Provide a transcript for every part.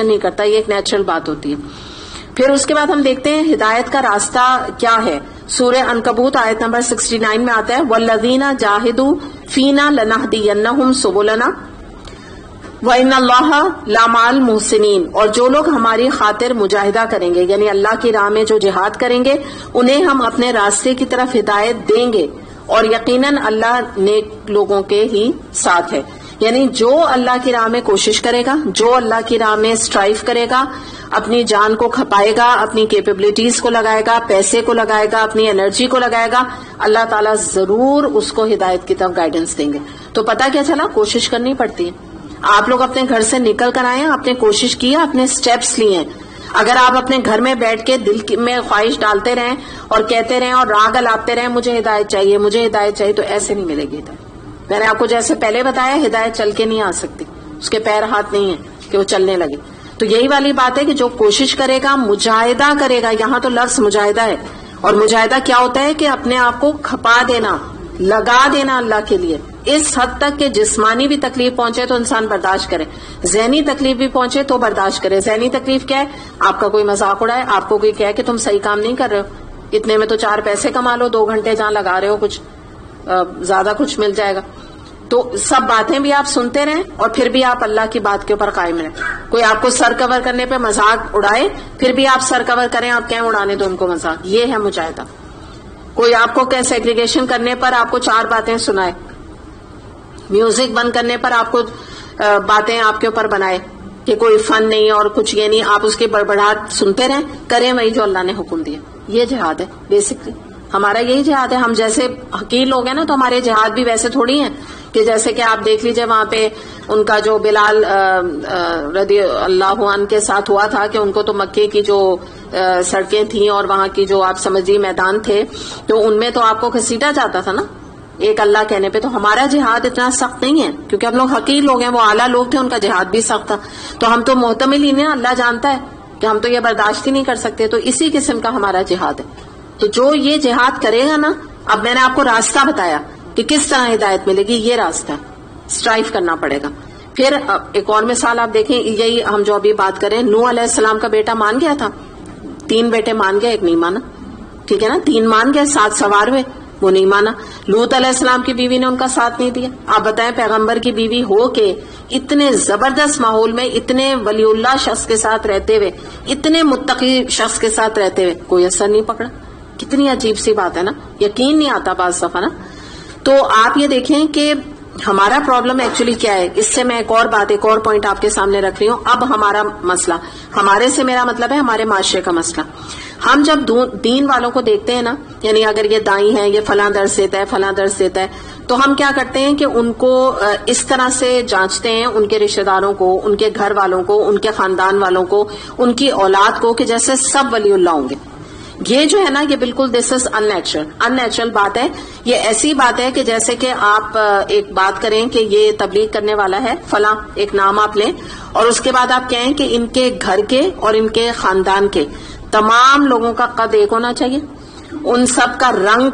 نہیں کرتا، یہ ایک نیچرل بات ہوتی ہے. پھر اس کے بعد ہم دیکھتے ہیں ہدایت کا راستہ کیا ہے. سورہ عنکبوت آیت نمبر 69 میں آتا ہے وَالَّذِينَ جَاهِدُوا فِينَا لَنَهْدِيَنَّهُمْ سُبُلَنَا وَإِنَّ اللَّهَ لَمَعَ الْمُحْسِنِينَ. اور جو لوگ ہماری خاطر مجاہدہ کریں گے، یعنی اللہ کی راہ میں جو جہاد کریں گے، انہیں ہم اپنے راستے کی طرف ہدایت دیں گے، اور یقیناً اللہ نیک لوگوں کے ہی ساتھ ہے. یعنی جو اللہ کی راہ میں کوشش کرے گا، جو اللہ کی راہ میں اسٹرائیو کرے گا، اپنی جان کو کھپائے گا، اپنی کیپیبلٹیز کو لگائے گا، پیسے کو لگائے گا، اپنی انرجی کو لگائے گا، اللہ تعالیٰ ضرور اس کو ہدایت کی طرف گائیڈنس دیں گے. تو پتہ کیا چلا، کوشش کرنی پڑتی ہے. آپ لوگ اپنے گھر سے نکل کر آئے ہیں، آپ نے کوشش کی، اپنے سٹیپس لیے ہیں. اگر آپ اپنے گھر میں بیٹھ کے دل میں خواہش ڈالتے رہیں اور کہتے رہیں اور راگ الاپتے رہیں مجھے ہدایت چاہیے، مجھے ہدایت چاہیے، تو ایسے نہیں ملے گی ہدایت. میں نے آپ کو جیسے پہلے بتایا، ہدایت چل کے نہیں آ سکتی، اس کے پیر ہاتھ نہیں ہیں کہ وہ چلنے لگے. تو یہی والی بات ہے کہ جو کوشش کرے گا، مجاہدہ کرے گا. یہاں تو لفظ مجاہدہ ہے، اور مجاہدہ کیا ہوتا ہے کہ اپنے آپ کو کھپا دینا، لگا دینا اللہ کے لیے، اس حد تک کہ جسمانی بھی تکلیف پہنچے تو انسان برداشت کرے، ذہنی تکلیف بھی پہنچے تو برداشت کرے. ذہنی تکلیف کیا ہے؟ آپ کا کوئی مذاق اڑائے، آپ کو کوئی کہے کہ تم صحیح کام نہیں کر رہے ہو، اتنے میں تو 4 پیسے کما لو، 2 گھنٹے جہاں لگا رہے ہو کچھ زیادہ کچھ مل جائے گا. تو سب باتیں بھی آپ سنتے رہیں اور پھر بھی آپ اللہ کی بات کے اوپر قائم رہیں. کوئی آپ کو سر کور کرنے پہ مذاق اڑائے، پھر بھی آپ سر کور کریں، آپ کہیں اڑانے دو ان کو مذاق. یہ ہے مجاہدہ. کوئی آپ کو سیگریگیشن کرنے پر آپ کو 4 باتیں سنائے، میوزک بند کرنے پر آپ کو باتیں آپ کے اوپر بنائے کہ کوئی فن نہیں اور کچھ یہ نہیں، آپ اس کی بڑبڑاہٹ سنتے رہیں، کریں وہی جو اللہ نے حکم دیا. یہ جہاد ہے بیسکلی. ہمارا یہی جہاد ہے. ہم جیسے حقیر لوگ ہیں نا، تو ہمارے جہاد بھی ویسے تھوڑی ہیں کہ جیسے کہ آپ دیکھ لیجئے وہاں پہ ان کا جو بلال رضی اللہ عنہ کے ساتھ ہوا تھا کہ ان کو تو مکے کی جو سڑکیں تھیں اور وہاں کی جو آپ سمجھیے میدان تھے، تو ان میں تو آپ کو گھسیٹا جاتا تھا نا ایک اللہ کہنے پہ. تو ہمارا جہاد اتنا سخت نہیں ہے کیونکہ ہم لوگ حقیر لوگ ہیں. وہ اعلیٰ لوگ تھے، ان کا جہاد بھی سخت تھا. تو ہم تو محتمل ہی نہیں، اللہ جانتا ہے کہ ہم تو یہ برداشت ہی نہیں کر سکتے. تو اسی قسم کا ہمارا جہاد ہے. تو جو یہ جہاد کرے گا نا، اب میں نے آپ کو راستہ بتایا کہ کس طرح ہدایت ملے گی. یہ راستہ اسٹرائیو کرنا پڑے گا. پھر ایک اور مثال آپ دیکھیں، یہی ہم جو ابھی بات کریں، نوح علیہ السلام کا بیٹا مان گیا تھا، 3 بیٹے مان گیا، ایک نہیں مانا. ٹھیک ہے نا، 3 مان گئے، 7 سوار ہوئے، وہ نہیں مانا. لوط علیہ السلام کی بیوی نے ان کا ساتھ نہیں دیا. آپ بتائیں، پیغمبر کی بیوی ہو کے اتنے زبردست ماحول میں، اتنے ولی اللہ شخص کے ساتھ رہتے ہوئے، اتنے متقی شخص کے ساتھ رہتے ہوئے کوئی اثر نہیں پکڑا. کتنی عجیب سی بات ہے نا، یقین نہیں آتا بعض دفعہ نا. تو آپ یہ دیکھیں کہ ہمارا پرابلم ایکچولی کیا ہے. اس سے میں ایک اور پوائنٹ آپ کے سامنے رکھ رہی ہوں. اب ہمارا مسئلہ، ہمارے سے میرا مطلب ہے ہمارے معاشرے کا مسئلہ. ہم جب دین والوں کو دیکھتے ہیں نا، یعنی اگر یہ دائی ہیں، یہ فلاں درس دیتا ہے، فلاں درس دیتا ہے، تو ہم کیا کرتے ہیں کہ ان کو اس طرح سے جانچتے ہیں، ان کے رشتہ داروں کو، ان کے گھر والوں کو، ان کے خاندان والوں کو، ان کی اولاد کو، کہ جیسے سب ولی اللہ ہوں گے. یہ جو ہے نا، یہ بالکل دس از ان نیچرل بات ہے. یہ ایسی بات ہے کہ جیسے کہ آپ ایک بات کریں کہ یہ تبلیغ کرنے والا ہے فلاں، ایک نام آپ لیں، اور اس کے بعد آپ کہیں کہ ان کے گھر کے اور ان کے خاندان کے تمام لوگوں کا قد ایک ہونا چاہیے، ان سب کا رنگ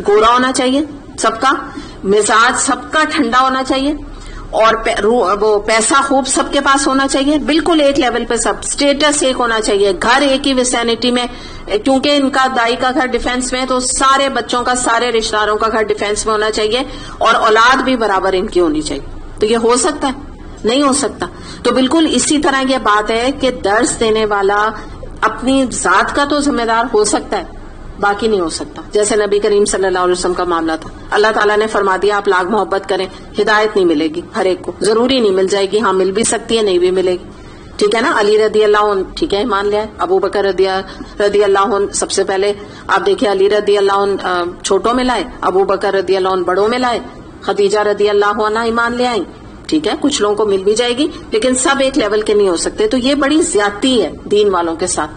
گورا ہونا چاہیے، سب کا مزاج سب کا ٹھنڈا ہونا چاہیے، اور وہ پیسہ خوب سب کے پاس ہونا چاہیے، بالکل ایک لیول پہ سب، اسٹیٹس ایک ہونا چاہیے، گھر ایک ہی ویسینٹی میں، کیونکہ ان کا دائی کا گھر ڈیفینس میں، تو سارے بچوں کا، سارے رشتہ داروں کا گھر ڈیفینس میں ہونا چاہیے، اور اولاد بھی برابر ان کی ہونی چاہیے. تو یہ ہو سکتا ہے؟ نہیں ہو سکتا. تو بالکل اسی طرح یہ بات ہے کہ درس دینے والا اپنی ذات کا تو ذمہ دار ہو سکتا ہے، باقی نہیں ہو سکتا. جیسے نبی کریم صلی اللہ علیہ وسلم کا معاملہ تھا، اللہ تعالیٰ نے فرما دیا آپ لاکھ محبت کریں، ہدایت نہیں ملے گی ہر ایک کو، ضروری نہیں مل جائے گی، ہاں مل بھی سکتی ہے، نہیں بھی ملے گی. ٹھیک ہے نا. علی رضی اللہ عنہ ٹھیک ہے مان لیا ہے، ابو بکر رضی اللہ عنہ سب سے پہلے آپ دیکھیں، علی رضی اللہ عنہ چھوٹوں میں لائے، ابو بکر رضی اللہ عنہ بڑوں میں لائے، خدیجہ رضی اللہ عنہ ایمان لے آئیں. ٹھیک ہے، کچھ لوگوں کو مل بھی جائے گی، لیکن سب ایک لیول کے نہیں ہو سکتے. تو یہ بڑی زیادتی ہے دین والوں کے ساتھ.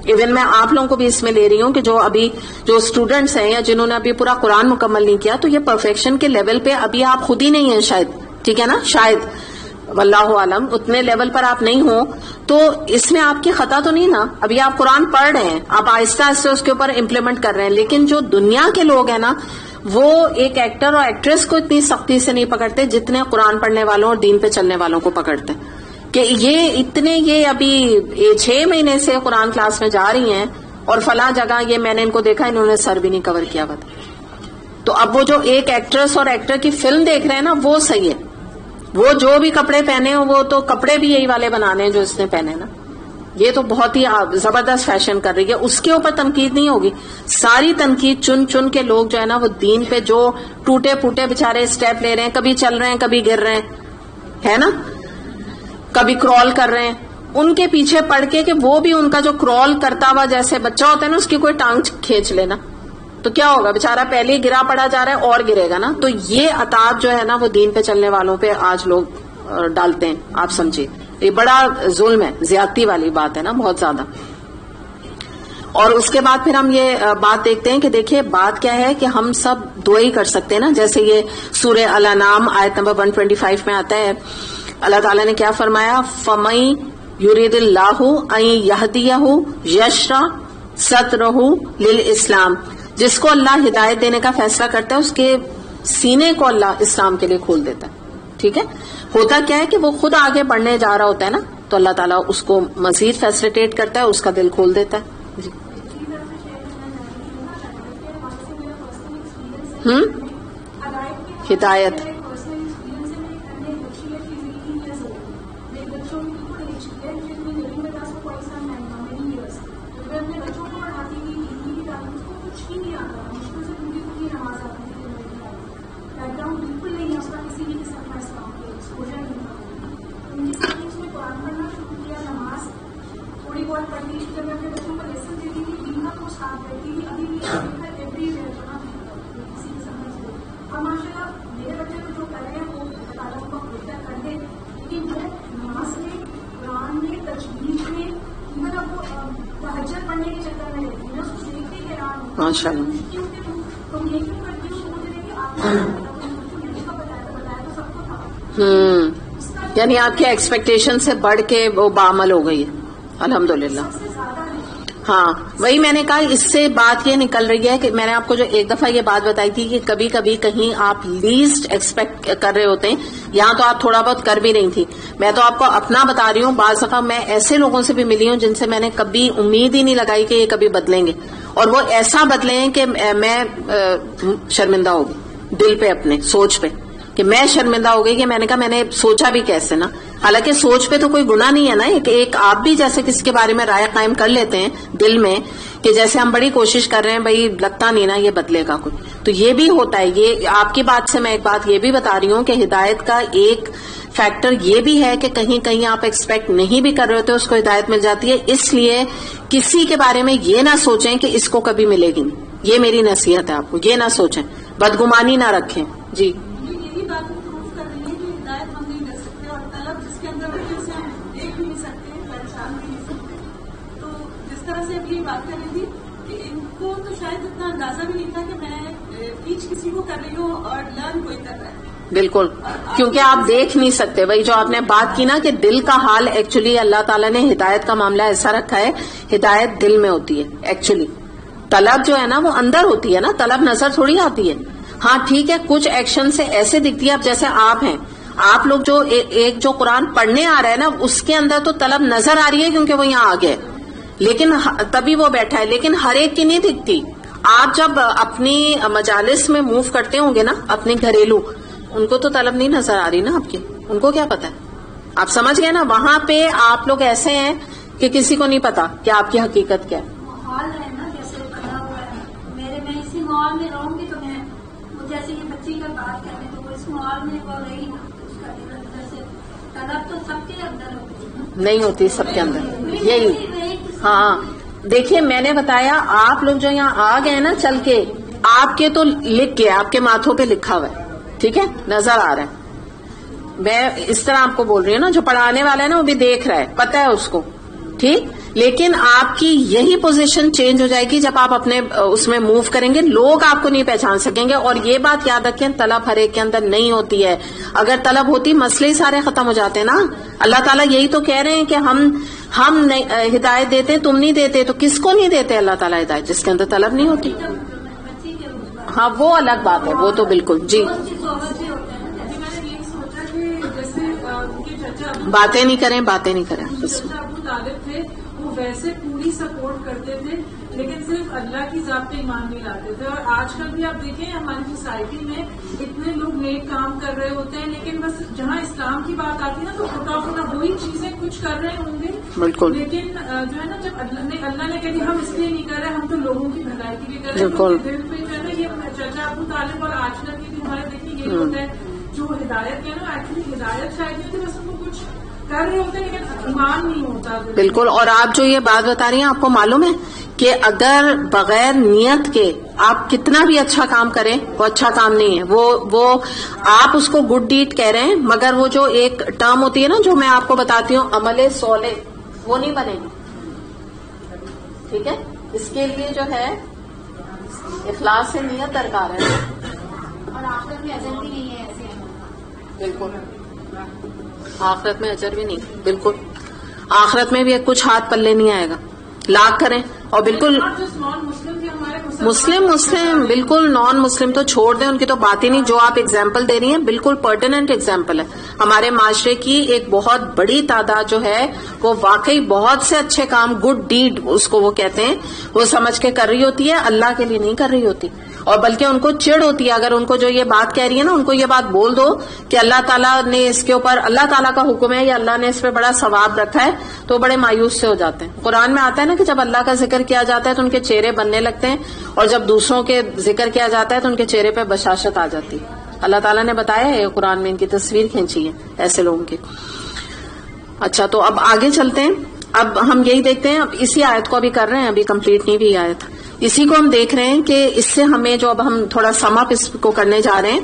ایون میں آپ لوگوں کو بھی اس میں لے رہی ہوں کہ جو اسٹوڈنٹس ہیں یا جنہوں نے ابھی پورا قرآن مکمل نہیں کیا، تو یہ پرفیکشن کے لیول پہ ابھی آپ خود ہی نہیں ہیں شاید. ٹھیک ہے نا، شاید واللہ عالم اتنے لیول پر آپ نہیں ہوں، تو اس میں آپ کی خطا تو نہیں نا. ابھی آپ قرآن پڑھ رہے ہیں، آپ آہستہ آہستہ اس کے اوپر امپلیمنٹ کر رہے ہیں، لیکن جو دنیا کے لوگ ہیں نا، وہ ایک ایکٹر اور ایکٹریس کو اتنی سختی سے نہیں پکڑتے جتنے قرآن پڑھنے والوں اور دین پہ چلنے والوں کو پکڑتے ہیں. کہ یہ اتنے یہ ابھی 6 مہینے سے قرآن کلاس میں جا رہی ہیں اور فلاں جگہ یہ میں نے ان کو دیکھا انہوں نے سر بھی نہیں کور کیا ہوا تھا. تو اب وہ جو ایک ایکٹریس اور ایکٹر کی فلم دیکھ رہے ہیں نا وہ صحیح ہے. وہ جو بھی کپڑے پہنے ہیں وہ تو کپڑے بھی یہی والے بنانے ہیں جو اس نے پہنے نا. یہ تو بہت ہی زبردست فیشن کر رہی ہے. اس کے اوپر تنقید نہیں ہوگی. ساری تنقید چن چن کے لوگ جو ہے نا وہ دین پہ جو ٹوٹے پھوٹے بےچارے اسٹیپ لے رہے ہیں, کبھی چل رہے ہیں کبھی گر رہے ہیں, ہے نا, کبھی کرال کر رہے ہیں, ان کے پیچھے پڑ کے کہ وہ بھی ان کا جو کرال کرتا ہوا جیسے بچہ ہوتا ہے نا اس کی کوئی ٹانگ کھینچ لینا تو کیا ہوگا, بےچارا پہلے ہی گرا پڑا جا رہا ہے اور گرے گا نا. تو یہ عتاب جو ہے نا وہ دین پہ چلنے والوں پہ آج لوگ ڈالتے ہیں. آپ سمجھیے یہ بڑا ظلم ہے, زیادتی والی بات ہے نا بہت زیادہ. اور اس کے بعد پھر ہم یہ بات دیکھتے ہیں کہ دیکھیے بات کیا ہے کہ ہم سب دعا ہی کر سکتے ہیں نا. جیسے یہ سورہ الانعام آیت نمبر 125 میں آتا ہے, اللہ تعالیٰ نے کیا فرمایا, فَمَن يُرِدِ اللَّهُ أَن يَهْدِيَهُ يَشْرَحْ صَدْرَهُ لِلْإِسْلَامِ, جس کو اللہ ہدایت دینے کا فیصلہ کرتا ہے اس کے سینے کو اللہ اسلام کے لیے کھول دیتا ہے. ٹھیک ہے, ہوتا کیا ہے کہ وہ خود آگے بڑھنے جا رہا ہوتا ہے نا تو اللہ تعالیٰ اس کو مزید فیسلیٹیٹ کرتا ہے, اس کا دل کھول دیتا ہے. جی ہدایت ماشاء اللہ. یعنی آپ کے ایکسپیکٹیشن سے بڑھ کے وہ بعمل ہو گئی ہے الحمدللہ. ہاں وہی میں نے کہا, اس سے بات یہ نکل رہی ہے کہ میں نے آپ کو جو ایک دفعہ یہ بات بتائی تھی کہ کبھی کبھی کہیں آپ لیسٹ ایکسپیکٹ کر رہے ہوتے ہیں, یہاں تو آپ تھوڑا بہت کر بھی رہی تھی. میں تو آپ کو اپنا بتا رہی ہوں, بعض دفعہ میں ایسے لوگوں سے بھی ملی ہوں جن سے میں نے کبھی امید ہی نہیں لگائی کہ یہ کبھی بدلیں گے, اور وہ ایسا بدلے ہیں کہ میں شرمندہ ہو گئی دل پہ, اپنے سوچ پہ, کہ میں شرمندہ ہو گئی کہ میں نے کہا میں نے سوچا بھی کیسے نا. حالانکہ سوچ پہ تو کوئی گناہ نہیں ہے نا, ایک آپ بھی جیسے کسی کے بارے میں رائے قائم کر لیتے ہیں دل میں کہ جیسے ہم بڑی کوشش کر رہے ہیں بھائی لگتا نہیں نا یہ بدلے گا کوئی, تو یہ بھی ہوتا ہے. یہ آپ کی بات سے میں ایک بات یہ بھی بتا رہی ہوں کہ ہدایت کا ایک فیکٹر یہ بھی ہے کہ کہیں کہیں آپ ایکسپیکٹ نہیں بھی کر رہے ہوتے اس کو ہدایت مل جاتی ہے. اس لیے کسی کے بارے میں یہ نہ سوچیں کہ اس کو کبھی ملے گی نہیں. یہ میری نصیحت ہے آپ کو, یہ نہ سوچیں, بدگمانی نہ رکھیں. جی بات کر رہی تھی کہ ان کو تو شاید اتنا اندازہ بھی نہیں تھا کہ میں ٹیچ کسی کو کر رہی ہوں اور لرن کوئی کر رہا ہے. بالکل, کیونکہ آپ دیکھ نہیں سکتے. وہی جو آپ نے بات کی نا کہ دل کا حال, ایکچولی اللہ تعالیٰ نے ہدایت کا معاملہ ایسا رکھا ہے, ہدایت دل میں ہوتی ہے. ایکچولی طلب جو ہے نا وہ اندر ہوتی ہے نا, طلب نظر تھوڑی آتی ہے. ہاں ٹھیک ہے, کچھ ایکشن سے ایسے دکھتی ہے. اب جیسے آپ ہیں, آپ لوگ جو ایک جو قرآن پڑھنے آ رہا ہے نا اس کے اندر تو طلب نظر آ رہی ہے کیونکہ وہ یہاں آ گئے, لیکن تبھی وہ بیٹھا ہے, لیکن ہر ایک کی نہیں دکھتی. آپ جب اپنی مجالس میں موو کرتے ہوں گے نا اپنے گھریلو, ان کو تو طلب نہیں نظر آ رہی نا آپ کی, ان کو کیا پتا ہے. آپ سمجھ گئے نا, وہاں پہ آپ لوگ ایسے ہیں کہ کسی کو نہیں پتا کہ آپ کی حقیقت کیا ہے. ماحول ہے نا جیسے بنا ہوا ہے, میں اسی ماحول میں رہوں گی تو میں جیسے یہ بچی کا بات کریں تو وہ اس ماحول میں وہ رہی نا, اس کا جیسے طلب تو سب کے اندر ہوتی ہے, نہیں ہوتی سب کے اندر. یہی ہاں دیکھیے میں نے بتایا, آپ لوگ جو یہاں آ گئے نا چل کے, آپ کے تو لکھ کے آپ کے ماتھوں پہ لکھا ہوا ہے, ٹھیک ہے, نظر آ رہا ہے. میں اس طرح آپ کو بول رہی ہوں نا, جو پڑھانے والا ہے نا وہ بھی دیکھ رہا ہے, پتہ ہے اس کو, ٹھیک. لیکن آپ کی یہی پوزیشن چینج ہو جائے گی جب آپ اپنے اس میں موو کریں گے, لوگ آپ کو نہیں پہچان سکیں گے. اور یہ بات یاد رکھیں, طلب ہر ایک کے اندر نہیں ہوتی ہے. اگر طلب ہوتی مسئلے ہی سارے ختم ہو جاتے ہیں نا. اللہ تعالیٰ یہی تو کہہ رہے ہیں کہ ہم ہدایت دیتے, تم نہیں دیتے. تو کس کو نہیں دیتے اللہ تعالیٰ ہدایت؟ جس کے اندر طلب نہیں ہوتی. ہاں وہ الگ بات ہے, وہ تو بالکل. جی میں نے یہی سوچا کہ جیسے باتیں نہیں کریں بس. ابو طالب تھے وہ ویسے پوری سپورٹ کرتے تھے لیکن صرف اللہ کی ذات پہ ایمان نہیں لاتے تھے. اور آج کل بھی آپ دیکھیں ہماری سوسائٹی میں اتنے لوگ نیک کام کر رہے ہوتے ہیں لیکن بس جہاں اسلام کی بات آتی ہے نا تو پھوٹا وہی چیزیں کچھ کر رہے ہوں گے بالکل. لیکن جو ہے نا جب اللہ نے کہا کہ ہم اس لیے نہیں کر رہے ہم تو لوگوں کی بھلائی کے لیے کر رہے ہیں دل پہ جو ہے نا یہ چچا ابو طالب اور آج کل کی بھی ہمارے دیکھیں یہ ہوتا ہے جو ہدایت ہے نا ایکچولی ہدایت شاید نہیں بس ان کو کچھ کر رہے ہوتے ہیں لیکن ایمان نہیں ہوتا. بالکل. اور آپ جو یہ بات بتا رہی ہیں آپ کو معلوم ہے کہ اگر بغیر نیت کے آپ کتنا بھی اچھا کام کریں وہ اچھا کام نہیں ہے. وہ آپ اس کو گڈ ڈیڈ کہہ رہے ہیں مگر وہ جو ایک ٹرم ہوتی ہے نا جو میں آپ کو بتاتی ہوں عمل صالح وہ نہیں بنے گی. ٹھیک ہے. اس کے لیے جو ہے اخلاص سے نیت درکار ہے. اور آخرت میں اجر بھی نہیں ہے ایسے. بالکل. آخرت میں اجر بھی نہیں. بالکل. آخرت میں بھی کچھ ہاتھ پلے نہیں آئے گا. لاکھ کریں اور بالکل مسلم بالکل نان مسلم تو چھوڑ دیں ان کی تو بات ہی نہیں. جو آپ اگزامپل دے رہی ہیں بالکل پرٹیننٹ اگزامپل ہے. ہمارے معاشرے کی ایک بہت بڑی تعداد جو ہے وہ واقعی بہت سے اچھے کام گڈ ڈیڈ اس کو وہ کہتے ہیں وہ سمجھ کے کر رہی ہوتی ہے اللہ کے لیے نہیں کر رہی ہوتی. اور بلکہ ان کو چڑ ہوتی ہے اگر ان کو جو یہ بات کہہ رہی ہے نا ان کو یہ بات بول دو کہ اللہ تعالیٰ نے اس کے اوپر اللہ تعالیٰ کا حکم ہے یا اللہ نے اس پہ بڑا ثواب رکھا ہے تو بڑے مایوس سے ہو جاتے ہیں. قرآن میں آتا ہے نا کہ جب اللہ کا ذکر کیا جاتا ہے تو ان کے چہرے بننے لگتے ہیں اور جب دوسروں کے ذکر کیا جاتا ہے تو ان کے چہرے پہ بشاشت آ جاتی ہے. اللہ تعالیٰ نے بتایا ہے قرآن میں ان کی تصویر کھینچی ہے ایسے لوگوں کی. اچھا تو اب آگے چلتے ہیں. اب ہم یہی دیکھتے ہیں اب اسی آیت کو ابھی کر رہے ہیں ابھی کمپلیٹ نہیں بھی آیت اسی کو ہم دیکھ رہے ہیں کہ اس سے ہمیں جو اب ہم تھوڑا سم اپ اس کو کرنے جا رہے ہیں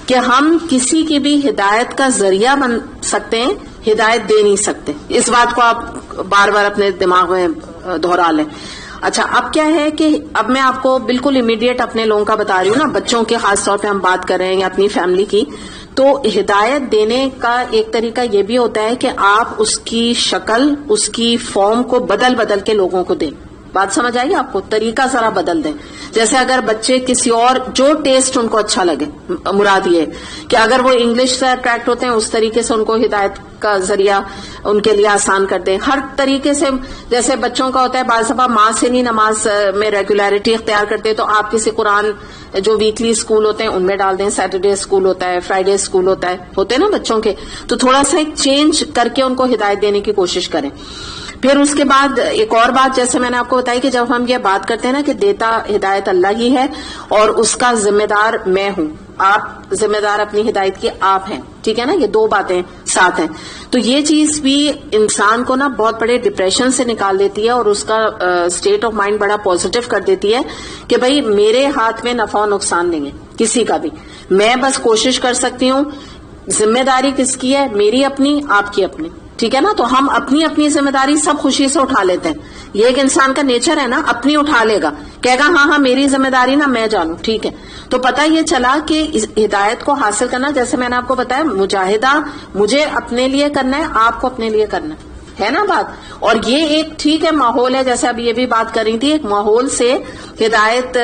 کہ ہم کسی کی بھی ہدایت کا ذریعہ بن سکتے ہیں ہدایت دے نہیں سکتے. اس بات کو آپ بار بار اپنے دماغ میں دہرا لیں. اچھا اب کیا ہے کہ اب میں آپ کو بالکل امیڈیٹ اپنے لوگوں کا بتا رہی ہوں نا بچوں کے خاص طور پہ ہم بات کر رہے ہیں یا اپنی فیملی کی. تو ہدایت دینے کا ایک طریقہ یہ بھی ہوتا ہے کہ آپ اس کی شکل اس کی فارم کو بدل کے لوگوں کو دیں. بات سمجھ آئی آپ کو؟ طریقہ ذرا بدل دیں. جیسے اگر بچے کسی اور جو ٹیسٹ ان کو اچھا لگے مراد یہ کہ اگر وہ انگلش سے اٹریکٹ ہوتے ہیں اس طریقے سے ان کو ہدایت کا ذریعہ ان کے لیے آسان کر دیں. ہر طریقے سے جیسے بچوں کا ہوتا ہے بعض دفعہ ماں سے نہیں نماز میں ریگولیرٹی اختیار کرتے تو آپ کسی قرآن جو ویکلی اسکول ہوتے ہیں ان میں ڈال دیں. سیٹرڈے اسکول ہوتا ہے فرائیڈے اسکول ہوتے ہیں نا بچوں کے. تو تھوڑا سا ایک چینج کر کے ان کو ہدایت دینے کی کوشش کریں. پھر اس کے بعد ایک اور بات جیسے میں نے آپ کو بتائی کہ جب ہم یہ بات کرتے ہیں نا کہ دیتا ہدایت اللہ ہی ہے اور اس کا ذمہ دار میں ہوں. آپ ذمہ دار اپنی ہدایت کی آپ ہیں. ٹھیک ہے نا. یہ دو باتیں ساتھ ہیں. تو یہ چیز بھی انسان کو نا بہت بڑے ڈپریشن سے نکال دیتی ہے اور اس کا اسٹیٹ آف مائنڈ بڑا پازیٹیو کر دیتی ہے کہ بھائی میرے ہاتھ میں نفع و نقصان نہیں ہے کسی کا بھی. میں بس کوشش کر سکتی ہوں. ذمہ داری کس کی ہے؟ میری اپنی آپ کی اپنی. ٹھیک ہے نا. تو ہم اپنی ذمہ داری سب خوشی سے اٹھا لیتے ہیں. یہ ایک انسان کا نیچر ہے نا اپنی اٹھا لے گا کہے گا ہاں میری ذمہ داری نا میں جانوں. ٹھیک ہے. تو پتہ یہ چلا کہ ہدایت کو حاصل کرنا جیسے میں نے آپ کو بتایا مجاہدہ مجھے اپنے لیے کرنا ہے آپ کو اپنے لیے کرنا ہے نا بات. اور یہ ایک ٹھیک ہے ماحول ہے جیسے اب یہ بھی بات کر رہی تھی ایک ماحول سے ہدایت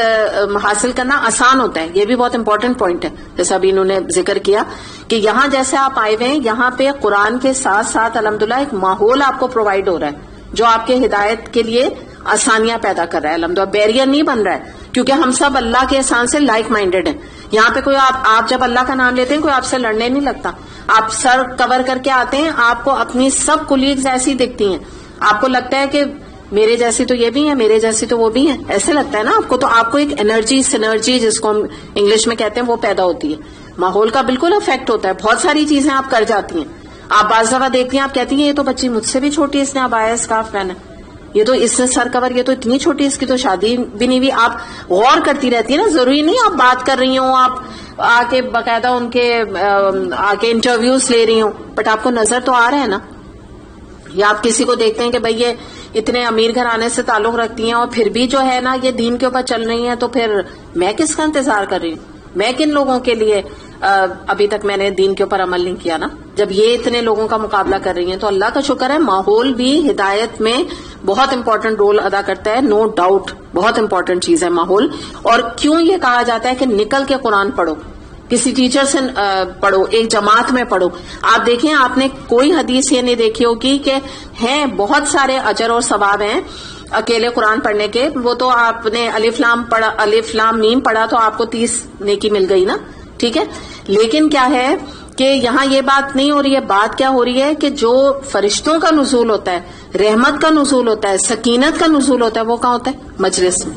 حاصل کرنا آسان ہوتا ہے. یہ بھی بہت امپورٹنٹ پوائنٹ ہے جیسے ابھی انہوں نے ذکر کیا کہ یہاں جیسے آپ آئے ہوئے ہیں یہاں پہ قرآن کے ساتھ ساتھ الحمدللہ ایک ماحول آپ کو پرووائڈ ہو رہا ہے جو آپ کے ہدایت کے لیے آسانیاں پیدا کر رہا ہے. الحمدللہ بیریئر نہیں بن رہا ہے کیونکہ ہم سب اللہ کے احسان سے لائک مائنڈیڈ ہیں. یہاں پہ کوئی آپ جب اللہ کا نام لیتے ہیں کوئی آپ سے لڑنے نہیں لگتا. آپ سر کور کر کے آتے ہیں آپ کو اپنی سب کولیگز ایسی دکھتی ہیں. آپ کو لگتا ہے کہ میرے جیسی تو یہ بھی ہیں میرے جیسی تو وہ بھی ہیں ایسے لگتا ہے نا آپ کو. تو آپ کو ایک انرجی سینرجی جس کو ہم انگلش میں کہتے ہیں وہ پیدا ہوتی ہے. ماحول کا بالکل افیکٹ ہوتا ہے. بہت ساری چیزیں آپ کر جاتی ہیں. آپ بعض دفعہ دیکھتی ہیں آپ کہتی ہیں یہ تو بچی مجھ سے بھی چھوٹی اس نے ابایا اسکارف پہنا یہ تو اس نے سر کور یہ تو اتنی چھوٹی اس کی تو شادی بھی نہیں ہوئی. آپ غور کرتی رہتی ہیں نا. ضروری نہیں آپ بات کر رہی ہوں آپ آ کے باقاعدہ ان کے آ کے انٹرویوز لے رہی ہوں بٹ آپ کو نظر تو آ رہا ہے نا. یا آپ کسی کو دیکھتے ہیں کہ بھئی یہ اتنے امیر گھرانے سے تعلق رکھتی ہیں اور پھر بھی جو ہے نا یہ دین کے اوپر چل رہی ہیں تو پھر میں کس کا انتظار کر رہی ہوں؟ میں کن لوگوں کے لیے ابھی تک میں نے دین کے اوپر عمل نہیں کیا نا. جب یہ اتنے لوگوں کا مقابلہ کر رہی ہیں تو اللہ کا شکر ہے ماحول بھی ہدایت میں بہت امپورٹنٹ رول ادا کرتا ہے. نو ڈاؤٹ بہت امپورٹنٹ چیز ہے ماحول. اور کیوں یہ کہا جاتا ہے کہ نکل کے قرآن پڑھو کسی ٹیچر سے پڑھو، ایک جماعت میں پڑھو. آپ دیکھیں آپ نے کوئی حدیث یہ نہیں دیکھی ہوگی کہ ہیں بہت سارے اجر اور ثواب ہیں اکیلے قرآن پڑھنے کے. وہ تو آپ نے الف لام میم پڑھا تو آپ کو 30 نیکی مل گئی نا، ٹھیک ہے. لیکن کیا ہے کہ یہاں یہ بات نہیں ہو رہی ہے. بات کیا ہو رہی ہے کہ جو فرشتوں کا نزول ہوتا ہے، رحمت کا نزول ہوتا ہے، سکینت کا نزول ہوتا ہے، وہ کہاں ہوتا ہے؟ مجلس میں،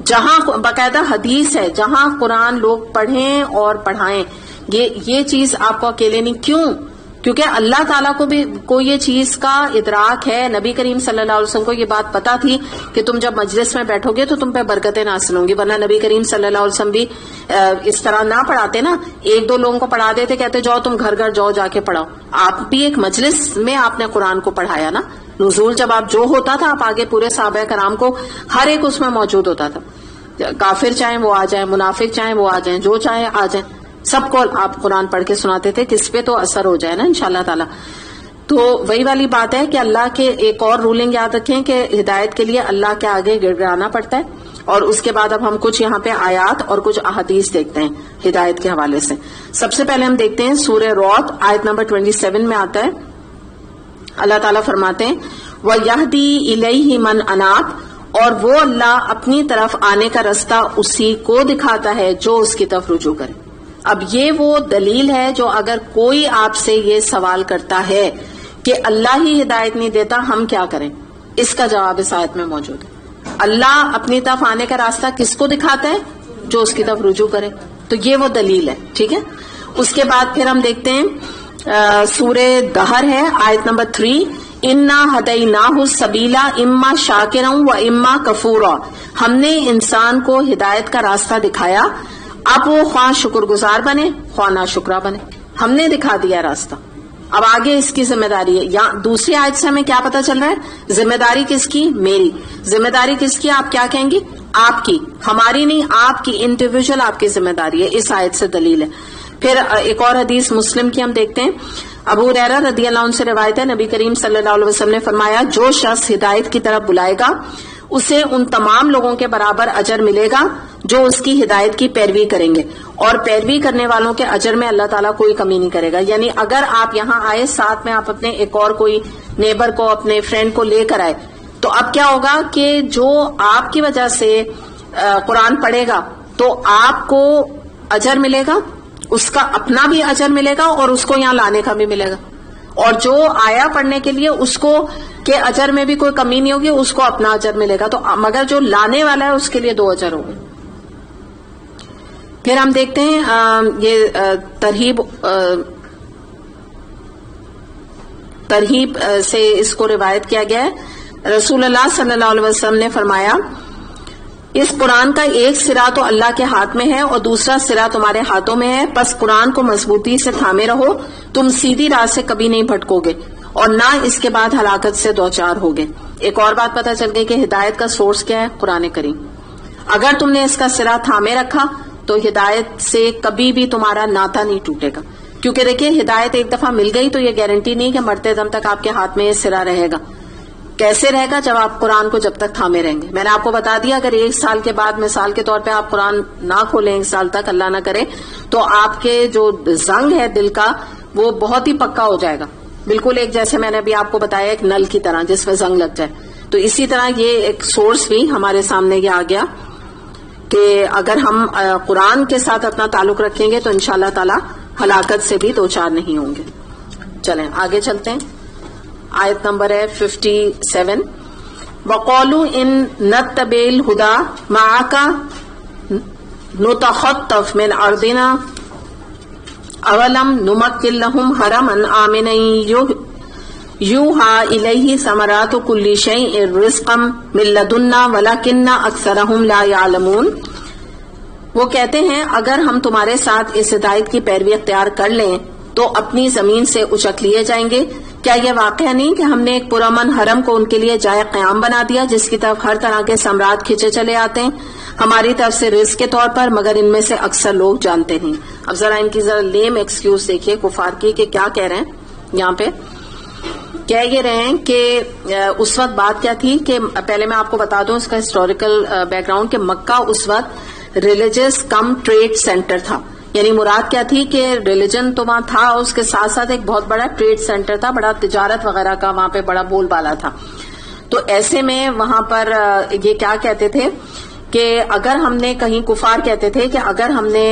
جہاں باقاعدہ حدیث ہے، جہاں قرآن لوگ پڑھیں اور پڑھائیں. یہ چیز آپ کو اکیلے نہیں. کیوں؟ کیونکہ اللہ تعالیٰ کو یہ چیز کا ادراک ہے. نبی کریم صلی اللہ علیہ وسلم کو یہ بات پتا تھی کہ تم جب مجلس میں بیٹھو گے تو تم پہ برکتیں نازل ہوں گی. ورنہ نبی کریم صلی اللہ علیہ وسلم بھی اس طرح نہ پڑھاتے نا، ایک دو لوگوں کو پڑھا دیتے، کہتے جاؤ تم گھر گھر جاؤ جا کے پڑھاؤ. آپ بھی ایک مجلس میں آپ نے قرآن کو پڑھایا نا. نزول جب آپ جو ہوتا تھا، آپ آگے پورے صحابہ کرام کو ہر ایک اس میں موجود ہوتا تھا. کافر چاہیں وہ آ جائیں، منافق چاہیں وہ آ جائیں، جو چاہیں آ جائیں، سب کو آپ قرآن پڑھ کے سناتے تھے. کس پہ تو اثر ہو جائے نا انشاءاللہ تعالی. تو وہی والی بات ہے کہ اللہ کے ایک اور رولنگ یاد رکھیں کہ ہدایت کے لیے اللہ کے آگے گڑ گڑانا پڑتا ہے. اور اس کے بعد اب ہم کچھ یہاں پہ آیات اور کچھ احادیث دیکھتے ہیں ہدایت کے حوالے سے. سب سے پہلے ہم دیکھتے ہیں سورہ رعد آیت نمبر 27 میں آتا ہے. اللہ تعالیٰ فرماتے ہیں وَيَهْدِي إِلَيْهِ مَنْ أَنَابَ، اور وہ اللہ اپنی طرف آنے کا رستہ اسی کو دکھاتا ہے جو اس کی طرف رجوع کرے. اب یہ وہ دلیل ہے جو اگر کوئی آپ سے یہ سوال کرتا ہے کہ اللہ ہی ہدایت نہیں دیتا ہم کیا کریں، اس کا جواب اس آیت میں موجود ہے. اللہ اپنی طرف آنے کا راستہ کس کو دکھاتا ہے؟ جو اس کی طرف رجوع کرے. تو یہ وہ دلیل ہے، ٹھیک ہے. اس کے بعد پھر ہم دیکھتے ہیں سورہ دہر ہے آیت نمبر 3 انا ہدیناہ السبیل اما شاکرا و اما کفورا. ہم نے انسان کو ہدایت کا راستہ دکھایا، اب وہ خواہ شکر گزار بنے خواہ ناشکرا بنے. ہم نے دکھا دیا راستہ، اب آگے اس کی ذمہ داری ہے. یا دوسری آیت سے ہمیں کیا پتا چل رہا ہے؟ ذمہ داری کس کی؟ میری. ذمہ داری کس کی؟ آپ کیا کہیں گی؟ آپ کی، ہماری نہیں، آپ کی، انڈیویجول آپ کی ذمہ داری ہے. اس آیت سے دلیل ہے. پھر ایک اور حدیث مسلم کی ہم دیکھتے ہیں. ابو ہریرہ رضی اللہ عنہ سے روایت ہے، نبی کریم صلی اللہ علیہ وسلم نے فرمایا جو شخص ہدایت کی طرف بلائے گا اسے ان تمام لوگوں کے برابر اجر ملے گا جو اس کی ہدایت کی پیروی کریں گے، اور پیروی کرنے والوں کے اجر میں اللہ تعالیٰ کوئی کمی نہیں کرے گا. یعنی اگر آپ یہاں آئے، ساتھ میں آپ اپنے ایک اور کوئی نیبر کو، اپنے فرینڈ کو لے کر آئے، تو اب کیا ہوگا کہ جو آپ کی وجہ سے قرآن پڑھے گا تو آپ کو اجر ملے گا، اس کا اپنا بھی اجر ملے گا اور اس کو یہاں لانے کا بھی ملے گا. اور جو آیا پڑھنے کے لیے اس کو کے اجر میں بھی کوئی کمی نہیں ہوگی، اس کو اپنا اجر ملے گا. تو مگر جو لانے والا ہے اس کے لیے 2 اجر ہوں گے. پھر ہم دیکھتے ہیں یہ ترہیب سے اس کو روایت کیا گیا ہے. رسول اللہ صلی اللہ علیہ وسلم نے فرمایا اس قرآن کا ایک سرا تو اللہ کے ہاتھ میں ہے اور دوسرا سرا تمہارے ہاتھوں میں ہے، پس قرآن کو مضبوطی سے تھامے رہو، تم سیدھی راہ سے کبھی نہیں بھٹکو گے اور نہ اس کے بعد ہلاکت سے دوچار ہوگے. ایک اور بات پتہ چل گئی کہ ہدایت کا سورس کیا ہے؟ قرآن کریم. اگر تم نے اس کا سرا تھامے رکھا تو ہدایت سے کبھی بھی تمہارا ناتا نہیں ٹوٹے گا. کیونکہ دیکھیے ہدایت ایک دفعہ مل گئی تو یہ گارنٹی نہیں کہ مرتے دم تک آپ کے ہاتھ میں یہ سرا رہے گا. کیسے رہے گا؟ جب آپ قرآن کو جب تک تھامے رہیں گے. میں نے آپ کو بتا دیا اگر 1 سال کے بعد مثال کے طور پہ آپ قرآن نہ کھولیں 1 سال تک، اللہ نہ کرے، تو آپ کے جو زنگ ہے دل کا وہ بہت ہی پکا ہو جائے گا. بالکل ایک جیسے میں نے ابھی آپ کو بتایا ایک نل کی طرح جس میں زنگ لگ جائے. تو اسی طرح یہ ایک سورس بھی ہمارے سامنے یہ آ گیا کہ اگر ہم قرآن کے ساتھ اپنا تعلق رکھیں گے تو انشاءاللہ تعالی ہلاکت سے بھی دوچار نہیں ہوں گے. چلیں آگے چلتے ہیں. آیت نمبر ہے 57 وَقَالُوا إِن نَتَّبِعِ الْهُدَى مَعَكَ نُتَخَطَّفْ مِنْ أَرْضِنَا أَوَلَمْ نُمَكِّنْ لَهُمْ حَرَمًا آمِنًا يُوحَىٰ إِلَيْهِ ثَمَرَاتُ كُلِّ شَيْءٍ رِزْقًا مِنْ لَدُنَّا وَلَكِنَّ أَكْثَرَهُمْ لَا يَعْلَمُونَ. وہ کہتے ہیں اگر ہم تمہارے ساتھ اس ہدایت کی پیروی اختیار کر لیں تو اپنی زمین سے اچک لیے جائیں گے. کیا یہ واقعہ نہیں کہ ہم نے ایک پرامن حرم کو ان کے لیے جائے قیام بنا دیا جس کی طرف ہر طرح کے ثمرات کھینچے چلے آتے ہیں ہماری طرف سے رزق کے طور پر، مگر ان میں سے اکثر لوگ جانتے نہیں. اب ذرا ان کی ذرا لیم ایکسکیوز دیکھیے کفار کی کہ کیا کہہ رہے ہیں یہاں پہ. کہہ یہ رہے ہیں کہ اس وقت بات کیا تھی کہ پہلے میں آپ کو بتا دوں اس کا ہسٹوریکل بیک گراؤنڈ کہ مکہ اس وقت ریلیجس کم ٹریڈ سینٹر تھا. یعنی مراد کیا تھی کہ ریلیجن تو وہاں تھا، اس کے ساتھ ساتھ ایک بہت بڑا ٹریڈ سینٹر تھا، بڑا تجارت وغیرہ کا وہاں پہ بڑا بول بالا تھا. تو ایسے میں وہاں پر یہ کیا کہتے تھے کہ اگر ہم نے کہیں کفار کہتے تھے کہ اگر ہم نے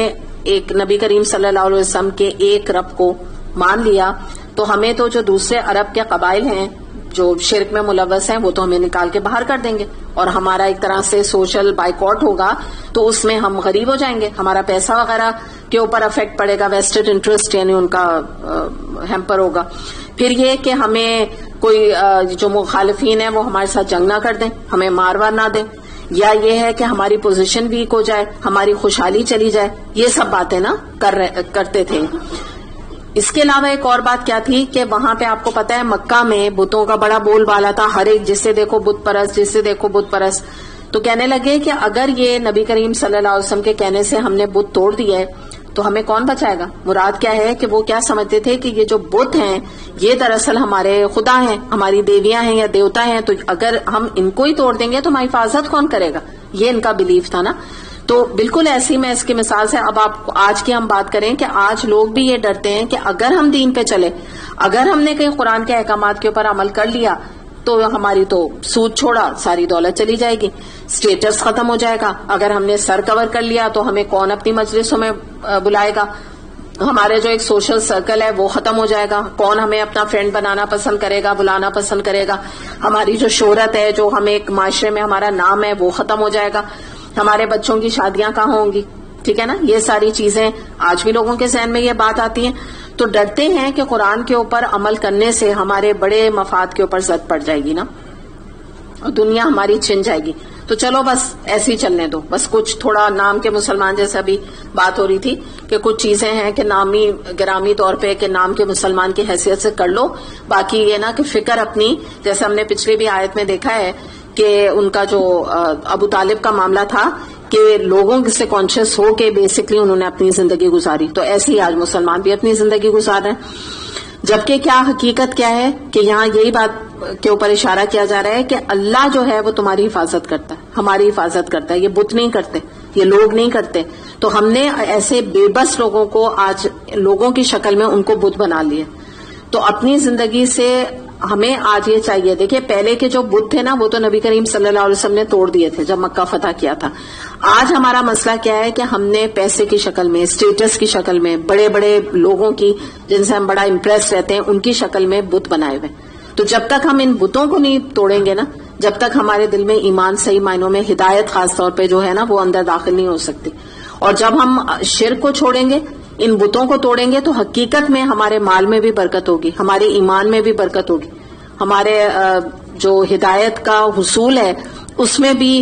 ایک نبی کریم صلی اللہ علیہ وسلم کے ایک رب کو مان لیا تو ہمیں تو جو دوسرے عرب کے قبائل ہیں جو شرک میں ملوث ہیں وہ تو ہمیں نکال کے باہر کر دیں گے، اور ہمارا ایک طرح سے سوشل بائیکاٹ ہوگا، تو اس میں ہم غریب ہو جائیں گے، ہمارا پیسہ وغیرہ کے اوپر افیکٹ پڑے گا، ویسٹڈ انٹرسٹ یعنی ان کا ہیمپر ہوگا. پھر یہ کہ ہمیں کوئی جو مخالفین ہیں وہ ہمارے ساتھ جنگ نہ کر دیں، ہمیں مار وار نہ دیں، یا یہ ہے کہ ہماری پوزیشن ویک ہو جائے، ہماری خوشحالی چلی جائے. یہ سب باتیں نا کرتے تھے. اس کے علاوہ ایک اور بات کیا تھی کہ وہاں پہ آپ کو پتا ہے مکہ میں بتوں کا بڑا بول بالا تھا، ہر ایک جس سے دیکھو بت پرست، جس سے دیکھو بت پرست. تو کہنے لگے کہ اگر یہ نبی کریم صلی اللہ علیہ وسلم کے کہنے سے ہم نے بت توڑ دیا ہے تو ہمیں کون بچائے گا. مراد کیا ہے کہ وہ کیا سمجھتے تھے کہ یہ جو بت ہیں یہ دراصل ہمارے خدا ہیں، ہماری دیویاں ہیں یا دیوتا ہیں، تو اگر ہم ان کو ہی توڑ دیں گے تو ہماری حفاظت کون کرے گا. یہ ان کا بلیف تھا نا. تو بالکل ایسی میں اس کی مثال سے اب آپ آج کی ہم بات کریں کہ آج لوگ بھی یہ ڈرتے ہیں کہ اگر ہم دین پہ چلے، اگر ہم نے کہیں قرآن کے احکامات کے اوپر عمل کر لیا تو ہماری تو سود چھوڑا ساری دولت چلی جائے گی، سٹیٹس ختم ہو جائے گا. اگر ہم نے سر کور کر لیا تو ہمیں کون اپنی مجلسوں میں بلائے گا، ہمارے جو ایک سوشل سرکل ہے وہ ختم ہو جائے گا، کون ہمیں اپنا فرینڈ بنانا پسند کرے گا، بلانا پسند کرے گا، ہماری جو شہرت ہے، جو ہمیں ایک معاشرے میں ہمارا نام ہے وہ ختم ہو جائے گا، ہمارے بچوں کی شادیاں کہاں ہوں گی. ٹھیک ہے نا. یہ ساری چیزیں آج بھی لوگوں کے ذہن میں یہ بات آتی ہیں، تو ڈرتے ہیں کہ قرآن کے اوپر عمل کرنے سے ہمارے بڑے مفاد کے اوپر زد پڑ جائے گی نا، اور دنیا ہماری چھن جائے گی. تو چلو بس ایسے ہی چلنے دو، بس کچھ تھوڑا نام کے مسلمان جیسا بھی بات ہو رہی تھی کہ کچھ چیزیں ہیں کہ نامی گرامی طور پہ کہ نام کے مسلمان کی حیثیت سے کر لو، باقی یہ نا کہ فکر اپنی، جیسے ہم نے پچھلی بھی آیت میں دیکھا ہے کہ ان کا جو ابو طالب کا معاملہ تھا کہ لوگوں سے کانشیس ہو کے بیسکلی انہوں نے اپنی زندگی گزاری، تو ایسے ہی آج مسلمان بھی اپنی زندگی گزار رہے ہیں. جبکہ کیا حقیقت کیا ہے کہ یہاں یہی بات کے اوپر اشارہ کیا جا رہا ہے کہ اللہ جو ہے وہ تمہاری حفاظت کرتا ہے، ہماری حفاظت کرتا ہے. یہ بت نہیں کرتے، یہ لوگ نہیں کرتے. تو ہم نے ایسے بے بس لوگوں کو آج لوگوں کی شکل میں ان کو بت بنا لیے. تو اپنی زندگی سے ہمیں آج یہ چاہیے. دیکھیں پہلے کے جو بت تھے نا وہ تو نبی کریم صلی اللہ علیہ وسلم نے توڑ دیے تھے جب مکہ فتح کیا تھا. آج ہمارا مسئلہ کیا ہے کہ ہم نے پیسے کی شکل میں، اسٹیٹس کی شکل میں، بڑے بڑے لوگوں کی جن سے ہم بڑا امپریس رہتے ہیں ان کی شکل میں بت بنائے ہوئے. تو جب تک ہم ان بتوں کو نہیں توڑیں گے نا، جب تک ہمارے دل میں ایمان صحیح معنوں میں ہدایت خاص طور پہ جو ہے نا وہ اندر داخل نہیں ہو سکتی. اور جب ہم شرک کو چھوڑیں گے، ان بتوں کو توڑیں گے، تو حقیقت میں ہمارے مال میں بھی برکت ہوگی، ہمارے ایمان میں بھی برکت ہوگی، ہمارے جو ہدایت کا حصول ہے اس میں بھی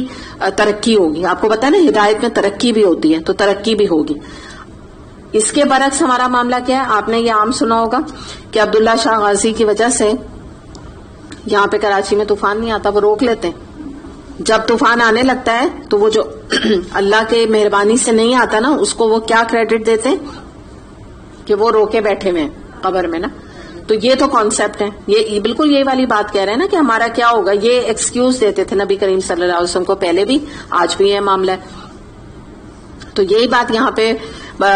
ترقی ہوگی. آپ کو پتا ہے نا ہدایت میں ترقی بھی ہوتی ہے، تو ترقی بھی ہوگی. اس کے برعکس ہمارا معاملہ کیا ہے؟ آپ نے یہ عام سنا ہوگا کہ عبداللہ شاہ غازی کی وجہ سے یہاں پہ کراچی میں طوفان نہیں آتا، وہ روک لیتے ہیں. جب طوفان آنے لگتا ہے تو وہ جو اللہ کے مہربانی سے نہیں آتا نا اس کو وہ کیا کریڈٹ دیتے ہیں کہ وہ روکے بیٹھے ہوئے ہیں قبر میں نا. تو یہ تو کانسیپٹ ہے، یہ بالکل یہ والی بات کہہ رہے ہیں نا کہ ہمارا کیا ہوگا. یہ ایکسکیوز دیتے تھے نبی کریم صلی اللہ علیہ وسلم کو پہلے بھی، آج بھی یہ معاملہ ہے. تو یہی بات یہاں پہ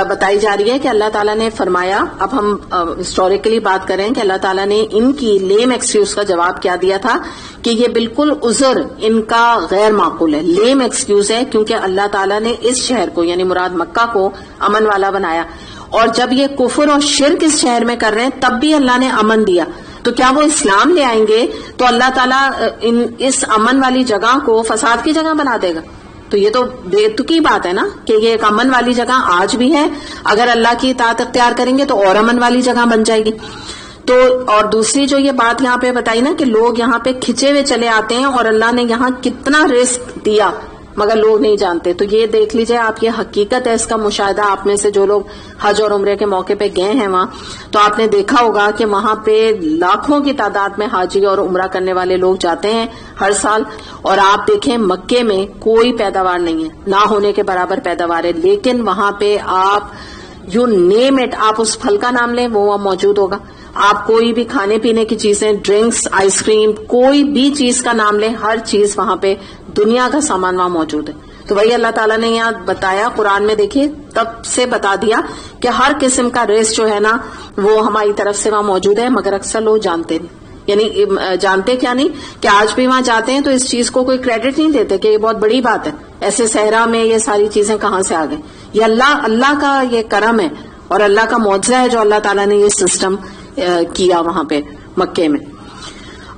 بتائی جا رہی ہے کہ اللہ تعالیٰ نے فرمایا. اب ہم ہسٹوریکلی بات کریں کہ اللہ تعالیٰ نے ان کی لیم ایکسکیوز کا جواب کیا دیا تھا کہ یہ بالکل عذر ان کا غیر معقول ہے، لیم ایکسکیوز ہے، کیونکہ اللہ تعالیٰ نے اس شہر کو یعنی مراد مکہ کو امن والا بنایا. اور جب یہ کفر اور شرک اس شہر میں کر رہے ہیں تب بھی اللہ نے امن دیا. تو کیا وہ اسلام لے آئیں گے تو اللہ تعالیٰ اس امن والی جگہ کو فساد کی جگہ بنا دے گا؟ تو یہ تو بے تکی بات ہے نا کہ یہ ایک امن والی جگہ آج بھی ہے، اگر اللہ کی اطاعت اختیار کریں گے تو اور امن والی جگہ بن جائے گی. تو اور دوسری جو یہ بات یہاں پہ بتائی نا کہ لوگ یہاں پہ کھچے ہوئے چلے آتے ہیں اور اللہ نے یہاں کتنا رزق دیا مگر لوگ نہیں جانتے. تو یہ دیکھ لیجئے آپ، یہ حقیقت ہے، اس کا مشاہدہ آپ میں سے جو لوگ حج اور عمرے کے موقع پہ گئے ہیں وہاں، تو آپ نے دیکھا ہوگا کہ وہاں پہ لاکھوں کی تعداد میں حاجی اور عمرہ کرنے والے لوگ جاتے ہیں ہر سال. اور آپ دیکھیں مکے میں کوئی پیداوار نہیں ہے، نہ ہونے کے برابر پیداوار ہے، لیکن وہاں پہ آپ یو نیم اٹ، آپ اس پھل کا نام لیں وہ موجود ہوگا. آپ کوئی بھی کھانے پینے کی چیزیں، ڈرنکس، آئس کریم، کوئی بھی چیز کا نام لیں، ہر چیز وہاں پہ دنیا کا سامان وہاں موجود ہے. تو وہی اللہ تعالیٰ نے یہاں بتایا قرآن میں، دیکھیے تب سے بتا دیا کہ ہر قسم کا رزق جو ہے نا وہ ہماری طرف سے وہاں موجود ہے، مگر اکثر لوگ جانتے نہیں. یعنی جانتے کیا نہیں کہ آج بھی وہاں جاتے ہیں تو اس چیز کو کوئی کریڈٹ نہیں دیتے کہ یہ بہت بڑی بات ہے، ایسے صحرا میں یہ ساری چیزیں کہاں سے آ گئی. یہ اللہ کا یہ کرم ہے اور اللہ کا معجزہ ہے جو اللہ تعالیٰ نے یہ سسٹم کیا وہاں پہ مکے میں.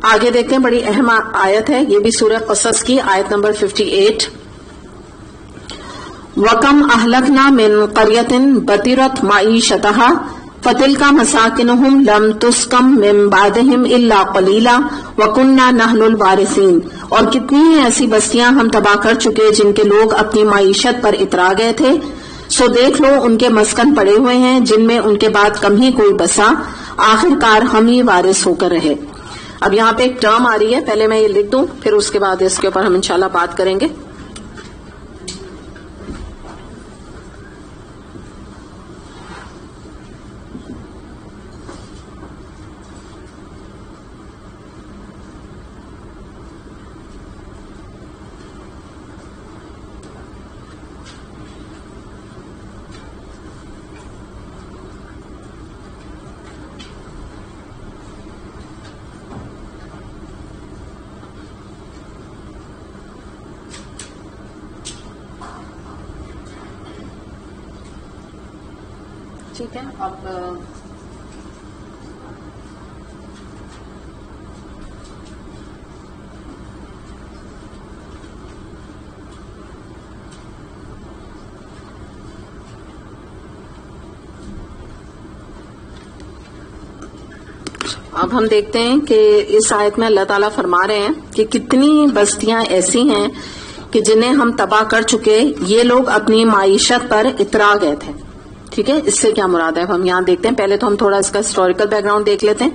آگے دیکھتے ہیں، بڑی اہم آیت ہے یہ بھی سورہ قصص کی آیت نمبر 58. وَكَمْ أَهْلَكْنَا مِنْ قَرْيَةٍ بَطِرَتْ مَعِيشَتَهَا فَتِلْكَ مَسَاكِنُهُمْ لَمْ تُسْكَنْ مِنْ بَعْدِهِمْ إِلَّا قَلِيلًا وَكُنَّا نَحْنُ الْوَارِثِينَ. اور کتنی ہی ایسی بستیاں ہم تباہ کر چکے جن کے لوگ اپنی معیشت پر اترا گئے تھے، سو دیکھ لو ان کے مسکن پڑے ہوئے ہیں جن میں ان کے بعد کم ہی کوئی بسا، آخر کار ہم ہی وارث ہو کر رہے. اب یہاں پہ ایک ٹرم آ رہی ہے، پہلے میں یہ لکھ دوں پھر اس کے بعد اس کے اوپر ہم انشاءاللہ بات کریں گے. ٹھیک ہے. اب ہم دیکھتے ہیں کہ اس آیت میں اللہ تعالیٰ فرما رہے ہیں کہ کتنی بستیاں ایسی ہیں کہ جنہیں ہم تباہ کر چکے، یہ لوگ اپنی معیشت پر اترا گئے تھے. ٹھیک ہے، اس سے کیا مراد ہے ہم یہاں دیکھتے ہیں. پہلے تو ہم تھوڑا اس کا ہسٹوریکل بیک گراؤنڈ دیکھ لیتے ہیں.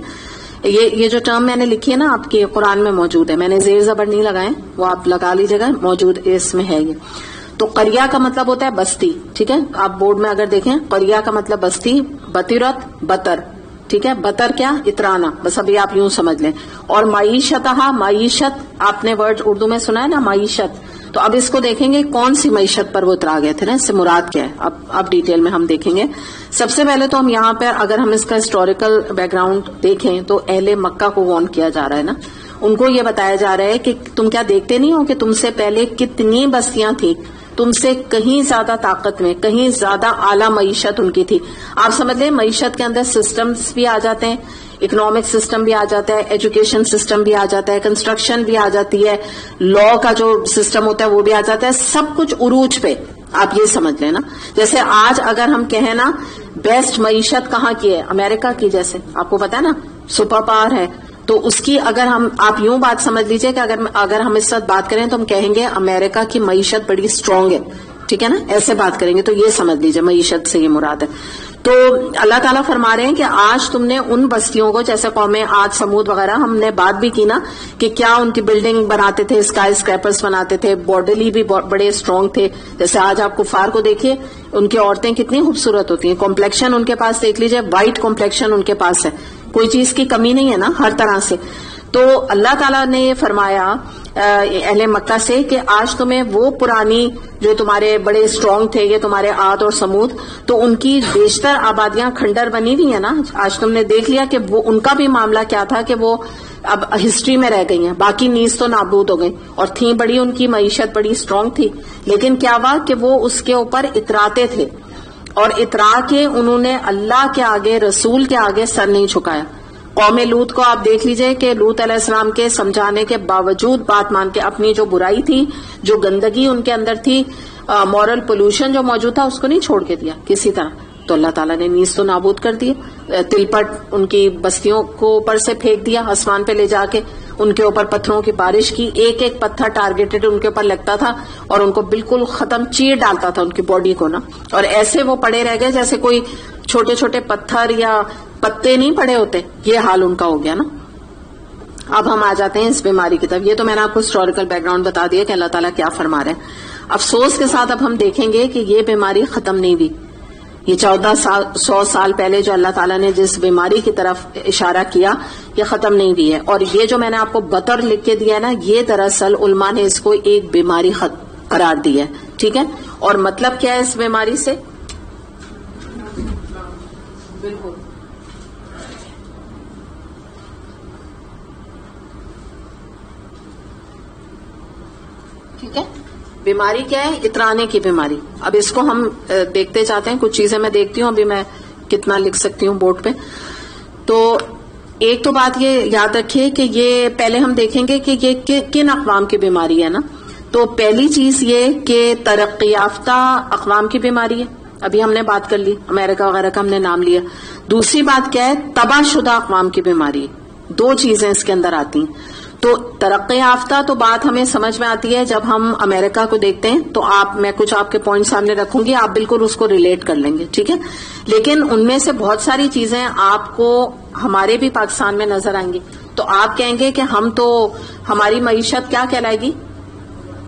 یہ جو ٹرم میں نے لکھی ہے نا آپ کے قرآن میں موجود ہے، میں نے زیر زبر نہیں لگائے، وہ آپ لگا لیجیے گا، موجود اس میں ہے. یہ تو قریہ کا مطلب ہوتا ہے بستی. ٹھیک ہے، آپ بورڈ میں اگر دیکھیں قریہ کا مطلب بستی، بطیرت بطر. ٹھیک ہے، بطر کیا؟ اترانا، بس ابھی آپ یوں سمجھ لیں. اور معیشتہا، معیشت آپ نے ورڈ اردو میں سنا ہے نا، معیشت. تو اب اس کو دیکھیں گے کون سی معیشت پر وہ اترا گئے تھے نا، اس سے مراد کیا ہے اب ڈیٹیل میں ہم دیکھیں گے. سب سے پہلے تو ہم یہاں پر اگر ہم اس کا ہسٹوریکل بیک گراؤنڈ دیکھیں تو اہل مکہ کو وارن کیا جا رہا ہے نا. ان کو یہ بتایا جا رہا ہے کہ تم کیا دیکھتے نہیں ہو کہ تم سے پہلے کتنی بستیاں تھیں، تم سے کہیں زیادہ طاقت میں، کہیں زیادہ اعلیٰ معیشت ان کی تھی. آپ سمجھ لیں معیشت کے اندر سسٹمز بھی آ جاتے ہیں، اکنامک سسٹم بھی آ جاتا ہے، ایجوکیشن سسٹم بھی آ جاتا ہے، کنسٹرکشن بھی آ جاتی ہے، لا کا جو سسٹم ہوتا ہے وہ بھی آ جاتا ہے. سب کچھ عروج پہ. آپ یہ سمجھ لیں نا، جیسے آج اگر ہم کہیں نا بیسٹ معیشت کہاں کی ہے، امریکہ کی، جیسے آپ کو پتا ہے نا سپر پاور ہے، تو اس کی اگر ہم آپ یوں بات سمجھ لیجئے کہ اگر ہم اس وقت بات کریں تو ہم کہیں گے امریکہ کی معیشت بڑی اسٹرانگ ہے. ٹھیک ہے نا، ایسے بات کریں گے تو یہ سمجھ لیجئے معیشت سے یہ مراد ہے. تو اللہ تعالیٰ فرما رہے ہیں کہ آج تم نے ان بستیوں کو، جیسے قوم عاد سمود وغیرہ، ہم نے بات بھی کی نا کہ کیا ان کی بلڈنگ بناتے تھے، اسکائی اسکریپرز بناتے تھے، باڈیلی بھی بڑے اسٹرانگ تھے. جیسے آج آپ کفار کو دیکھیے، ان کی عورتیں کتنی خوبصورت ہوتی ہیں، کمپلیکشن ان کے پاس دیکھ لیجئے، وائٹ کمپلیکشن ان کے پاس ہے، کوئی چیز کی کمی نہیں ہے نا ہر طرح سے. تو اللہ تعالیٰ نے یہ فرمایا اہل مکہ سے کہ آج تمہیں وہ پرانی جو تمہارے بڑے اسٹرانگ تھے، یہ تمہارے عاد اور سمود، تو ان کی بیشتر آبادیاں کھنڈر بنی ہوئی ہیں نا. آج تم نے دیکھ لیا کہ وہ ان کا بھی معاملہ کیا تھا کہ وہ اب ہسٹری میں رہ گئی ہیں، باقی نیز تو نابود ہو گئی، اور تھیں بڑی، ان کی معیشت بڑی اسٹرانگ تھی. لیکن کیا ہوا کہ وہ اس کے اوپر اتراتے تھے، اور اترا کے انہوں نے اللہ کے آگے، رسول کے آگے سر نہیں جھکایا. قوم لوط کو آپ دیکھ لیجئے کہ لوط علیہ السلام کے سمجھانے کے باوجود بات مان کے، اپنی جو برائی تھی، جو گندگی ان کے اندر تھی، مورل پولوشن جو موجود تھا، اس کو نہیں چھوڑ کے دیا کسی طرح. تو اللہ تعالیٰ نے نیز تو نابود کر دیے، تلپٹ ان کی بستیوں کو اوپر سے پھینک دیا، آسمان پہ لے جا کے ان کے اوپر پتھروں کی بارش کی. ایک ایک پتھر ٹارگیٹڈ ان کے اوپر لگتا تھا اور ان کو بالکل ختم چیر ڈالتا تھا ان کی باڈی کو نا. اور ایسے وہ پڑے رہ گئے جیسے کوئی چھوٹے چھوٹے پتھر یا پتے نہیں پڑے ہوتے. یہ حال ان کا ہو گیا نا. اب ہم آ جاتے ہیں اس بیماری کی طرف. یہ تو میں نے آپ کو ہسٹوریکل بیک گراؤنڈ بتا دیا کہ اللہ تعالیٰ کیا فرما رہے ہیں. افسوس کے ساتھ اب ہم دیکھیں گے کہ یہ بیماری ختم نہیں ہوئی. یہ 1400 سال پہلے جو اللہ تعالیٰ نے جس بیماری کی طرف اشارہ کیا، یہ ختم نہیں ہوئی ہے. اور یہ جو میں نے آپ کو بطر لکھ کے دیا ہے نا، یہ دراصل علماء نے اس کو ایک بیماری قرار دیا ہے. ٹھیک ہے, اور مطلب کیا ہے اس بیماری سے؟ بالکل ٹھیک ہے. بیماری کیا ہے؟ اترانے کی بیماری. اب اس کو ہم دیکھتے جاتے ہیں, کچھ چیزیں میں دیکھتی ہوں, ابھی میں کتنا لکھ سکتی ہوں بورڈ پہ. تو ایک تو بات یہ یاد رکھیے کہ یہ پہلے ہم دیکھیں گے کہ یہ کن اقوام کی بیماری ہے نا. تو پہلی چیز یہ کہ ترقی یافتہ اقوام کی بیماری ہے, ابھی ہم نے بات کر لی, امریکہ وغیرہ کا ہم نے نام لیا. دوسری بات کیا ہے؟ تباہ شدہ اقوام کی بیماری ہے. دو چیزیں اس کے اندر آتی ہیں. تو ترقی یافتہ تو بات ہمیں سمجھ میں آتی ہے جب ہم امریکہ کو دیکھتے ہیں, تو میں کچھ آپ کے پوائنٹ سامنے رکھوں گی, آپ بالکل اس کو ریلیٹ کر لیں گے. ٹھیک ہے, لیکن ان میں سے بہت ساری چیزیں آپ کو ہمارے بھی پاکستان میں نظر آئیں گی. تو آپ کہیں گے کہ ہماری معیشت کیا کہلائے گی؟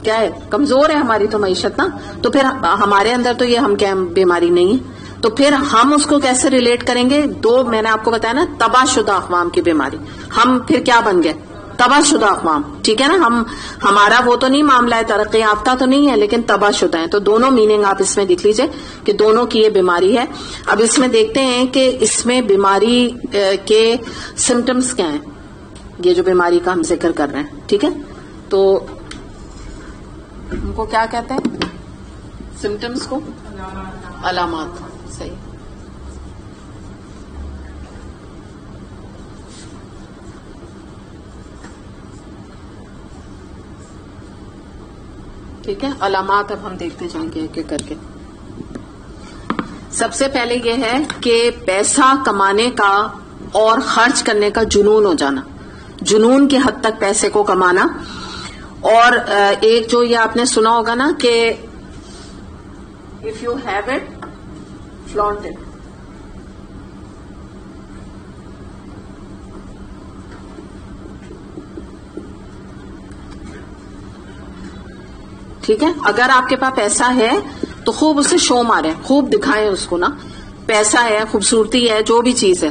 کیا ہے؟ کمزور ہے ہماری تو معیشت نا. تو پھر ہمارے اندر تو یہ ہم کیا بیماری نہیں ہے, تو پھر ہم اس کو کیسے ریلیٹ کریں گے؟ دو میں نے آپ کو بتایا نا, تباہ شدہ اقوام کی بیماری. ہم پھر کیا بن گئے؟ تباہ شدہ اقوام. ٹھیک ہے نا, ہمارا وہ تو نہیں معاملہ ہے, ترقی یافتہ تو نہیں ہے, لیکن تباہ شدہ ہیں. تو دونوں میننگ آپ اس میں لکھ لیجئے کہ دونوں کی یہ بیماری ہے. اب اس میں دیکھتے ہیں کہ اس میں بیماری کے سمٹمز کیا ہیں, یہ جو بیماری کا ہم ذکر کر رہے ہیں. ٹھیک ہے, تو ان کو کیا کہتے ہیں سمٹمز کو؟ علامات. صحیح. ٹھیک ہے, علامات اب ہم دیکھتے جائیں گے ایک ایک کر کے. سب سے پہلے یہ ہے کہ پیسہ کمانے کا اور خرچ کرنے کا جنون ہو جانا, جنون کی حد تک پیسے کو کمانا. اور ایک جو یہ آپ نے سنا ہوگا نا کہ if you have it, flaunt it. ٹھیک ہے, اگر آپ کے پاس پیسہ ہے تو خوب اسے شو ماریں, خوب دکھائیں اس کو نا. پیسہ ہے, خوبصورتی ہے, جو بھی چیز ہے.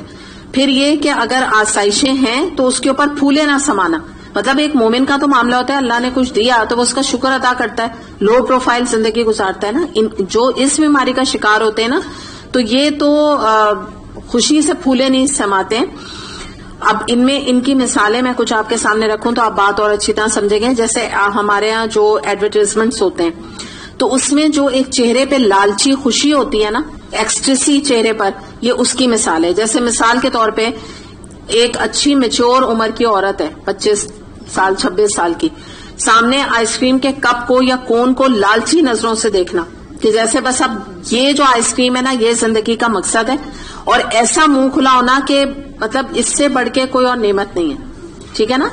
پھر یہ کہ اگر آسائشیں ہیں تو اس کے اوپر پھولے نہ سمانا. مطلب ایک مومن کا تو معاملہ ہوتا ہے, اللہ نے کچھ دیا تو وہ اس کا شکر ادا کرتا ہے, لو پروفائل زندگی گزارتا ہے نا. جو اس بیماری کا شکار ہوتے ہیں نا, تو یہ تو خوشی سے پھولے نہیں سماتے ہیں. اب ان کی مثالیں میں کچھ آپ کے سامنے رکھوں تو آپ بات اور اچھی طرح سمجھیں گے. جیسے ہمارے ہاں جو ایڈورٹائزمنٹس ہوتے ہیں, تو اس میں جو ایک چہرے پہ لالچی خوشی ہوتی ہے نا, ایکسٹریسی چہرے پر, یہ اس کی مثال ہے. جیسے مثال کے طور پہ ایک اچھی میچور عمر کی عورت ہے, 25 سال 26 سال کی, سامنے آئس کریم کے کپ کو یا کون کو لالچی نظروں سے دیکھنا کہ جیسے بس اب یہ جو آئس کریم ہے نا یہ زندگی کا مقصد ہے, اور ایسا منہ کھلا ہونا کہ مطلب اس سے بڑھ کے کوئی اور نعمت نہیں ہے. ٹھیک ہے نا,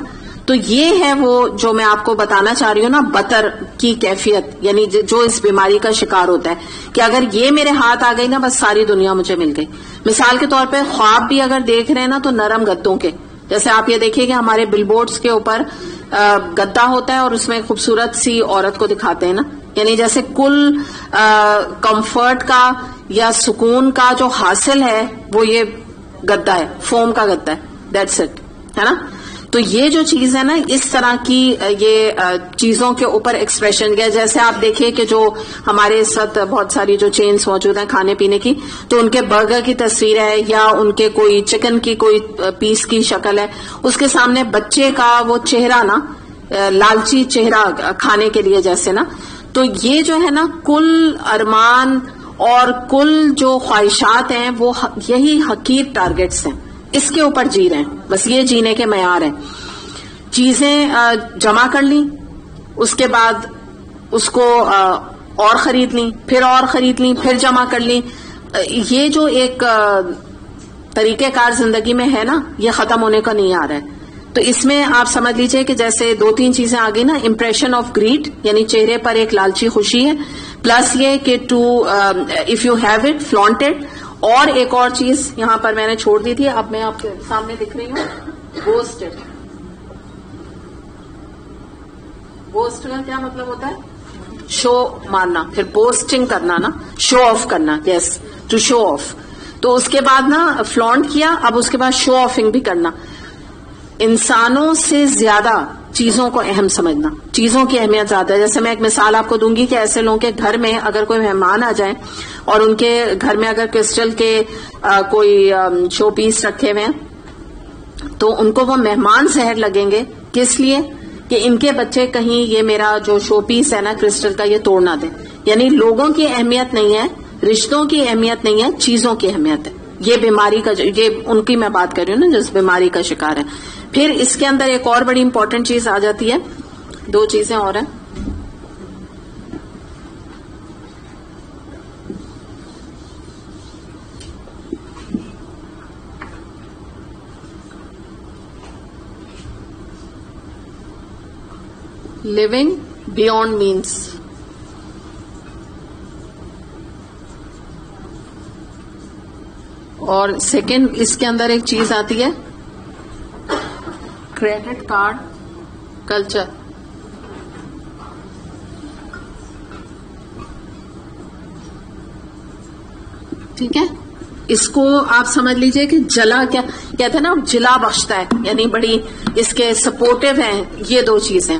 تو یہ ہے وہ جو میں آپ کو بتانا چاہ رہی ہوں نا, بطر کی کیفیت, یعنی جو اس بیماری کا شکار ہوتا ہے کہ اگر یہ میرے ہاتھ آ گئی نا بس ساری دنیا مجھے مل گئی. مثال کے طور پہ خواب بھی اگر دیکھ رہے ہیں نا تو نرم گدوں کے, جیسے آپ یہ دیکھیے کہ ہمارے بل بورڈز کے اوپر گدا ہوتا ہے اور اس میں خوبصورت سی عورت کو دکھاتے ہیں نا, یعنی جیسے کل کمفرٹ کا یا سکون کا جو حاصل ہے وہ یہ گدا ہے, فوم کا گدا ہے, دیٹس اٹ, ہے نا. تو یہ جو چیز ہے نا, اس طرح کی یہ چیزوں کے اوپر ایکسپریشن گیا. جیسے آپ دیکھیں کہ جو ہمارے اس وقت بہت ساری جو چینز موجود ہیں کھانے پینے کی, تو ان کے برگر کی تصویر ہے یا ان کے کوئی چکن کی کوئی پیس کی شکل ہے, اس کے سامنے بچے کا وہ چہرہ نا, لالچی چہرہ کھانے کے لیے جیسے نا. تو یہ جو ہے نا کل ارمان اور کل جو خواہشات ہیں وہ یہی حقیر ٹارگٹس ہیں, اس کے اوپر جی رہے ہیں, بس یہ جینے کے معیار ہیں. چیزیں جمع کر لیں, اس کے بعد اس کو اور خرید لیں, پھر اور خرید لیں, پھر جمع کر لیں. یہ جو ایک طریقہ کار زندگی میں ہے نا, یہ ختم ہونے کا نہیں آ رہا ہے. تو اس میں آپ سمجھ لیجئے کہ جیسے 2-3 چیزیں آ گئی نا, امپریشن آف گریڈ, یعنی چہرے پر ایک لالچی خوشی ہے, پلس یہ کہ if you have it flaunt it. اور ایک اور چیز یہاں پر میں نے چھوڑ دی تھی, اب میں آپ کے سامنے دکھ رہی ہوں, بوسٹ اٹ. بوسٹ کا کیا مطلب ہوتا ہے؟ شو مارنا, پھر بوسٹنگ کرنا نا, شو آف کرنا. یس, ٹو شو آف. تو اس کے بعد نا فلانٹ کیا, اب اس کے بعد شو آفنگ بھی کرنا. انسانوں سے زیادہ چیزوں کو اہم سمجھنا، چیزوں کی اہمیت زیادہ ہے. جیسے میں ایک مثال آپ کو دوں گی کہ ایسے لوگوں کے گھر میں اگر کوئی مہمان آ جائیں اور ان کے گھر میں اگر کرسٹل کے کوئی شو پیس رکھے ہوئے ہیں تو ان کو وہ مہمان زہر لگیں گے. کس لیے؟ کہ ان کے بچے کہیں یہ میرا جو شو پیس ہے نا کرسٹل کا یہ توڑ نہ دیں. یعنی لوگوں کی اہمیت نہیں ہے، رشتوں کی اہمیت نہیں ہے، چیزوں کی اہمیت ہے. یہ بیماری کا یہ ان کی میں بات کر رہی ہوں نا جس بیماری کا شکار ہے. پھر اس کے اندر ایک اور بڑی امپورٹنٹ چیز آ جاتی ہے، دو چیزیں اور ہیں. living beyond means. اور سیکنڈ اس کے اندر ایک چیز آتی ہے کریڈٹ کارڈ کلچر. ٹھیک ہے، اس کو آپ سمجھ لیجئے کہ جلا کیا کہتے ہیں نا، جلا بخشتا ہے، یعنی بڑی اس کے سپورٹو ہیں یہ دو چیزیں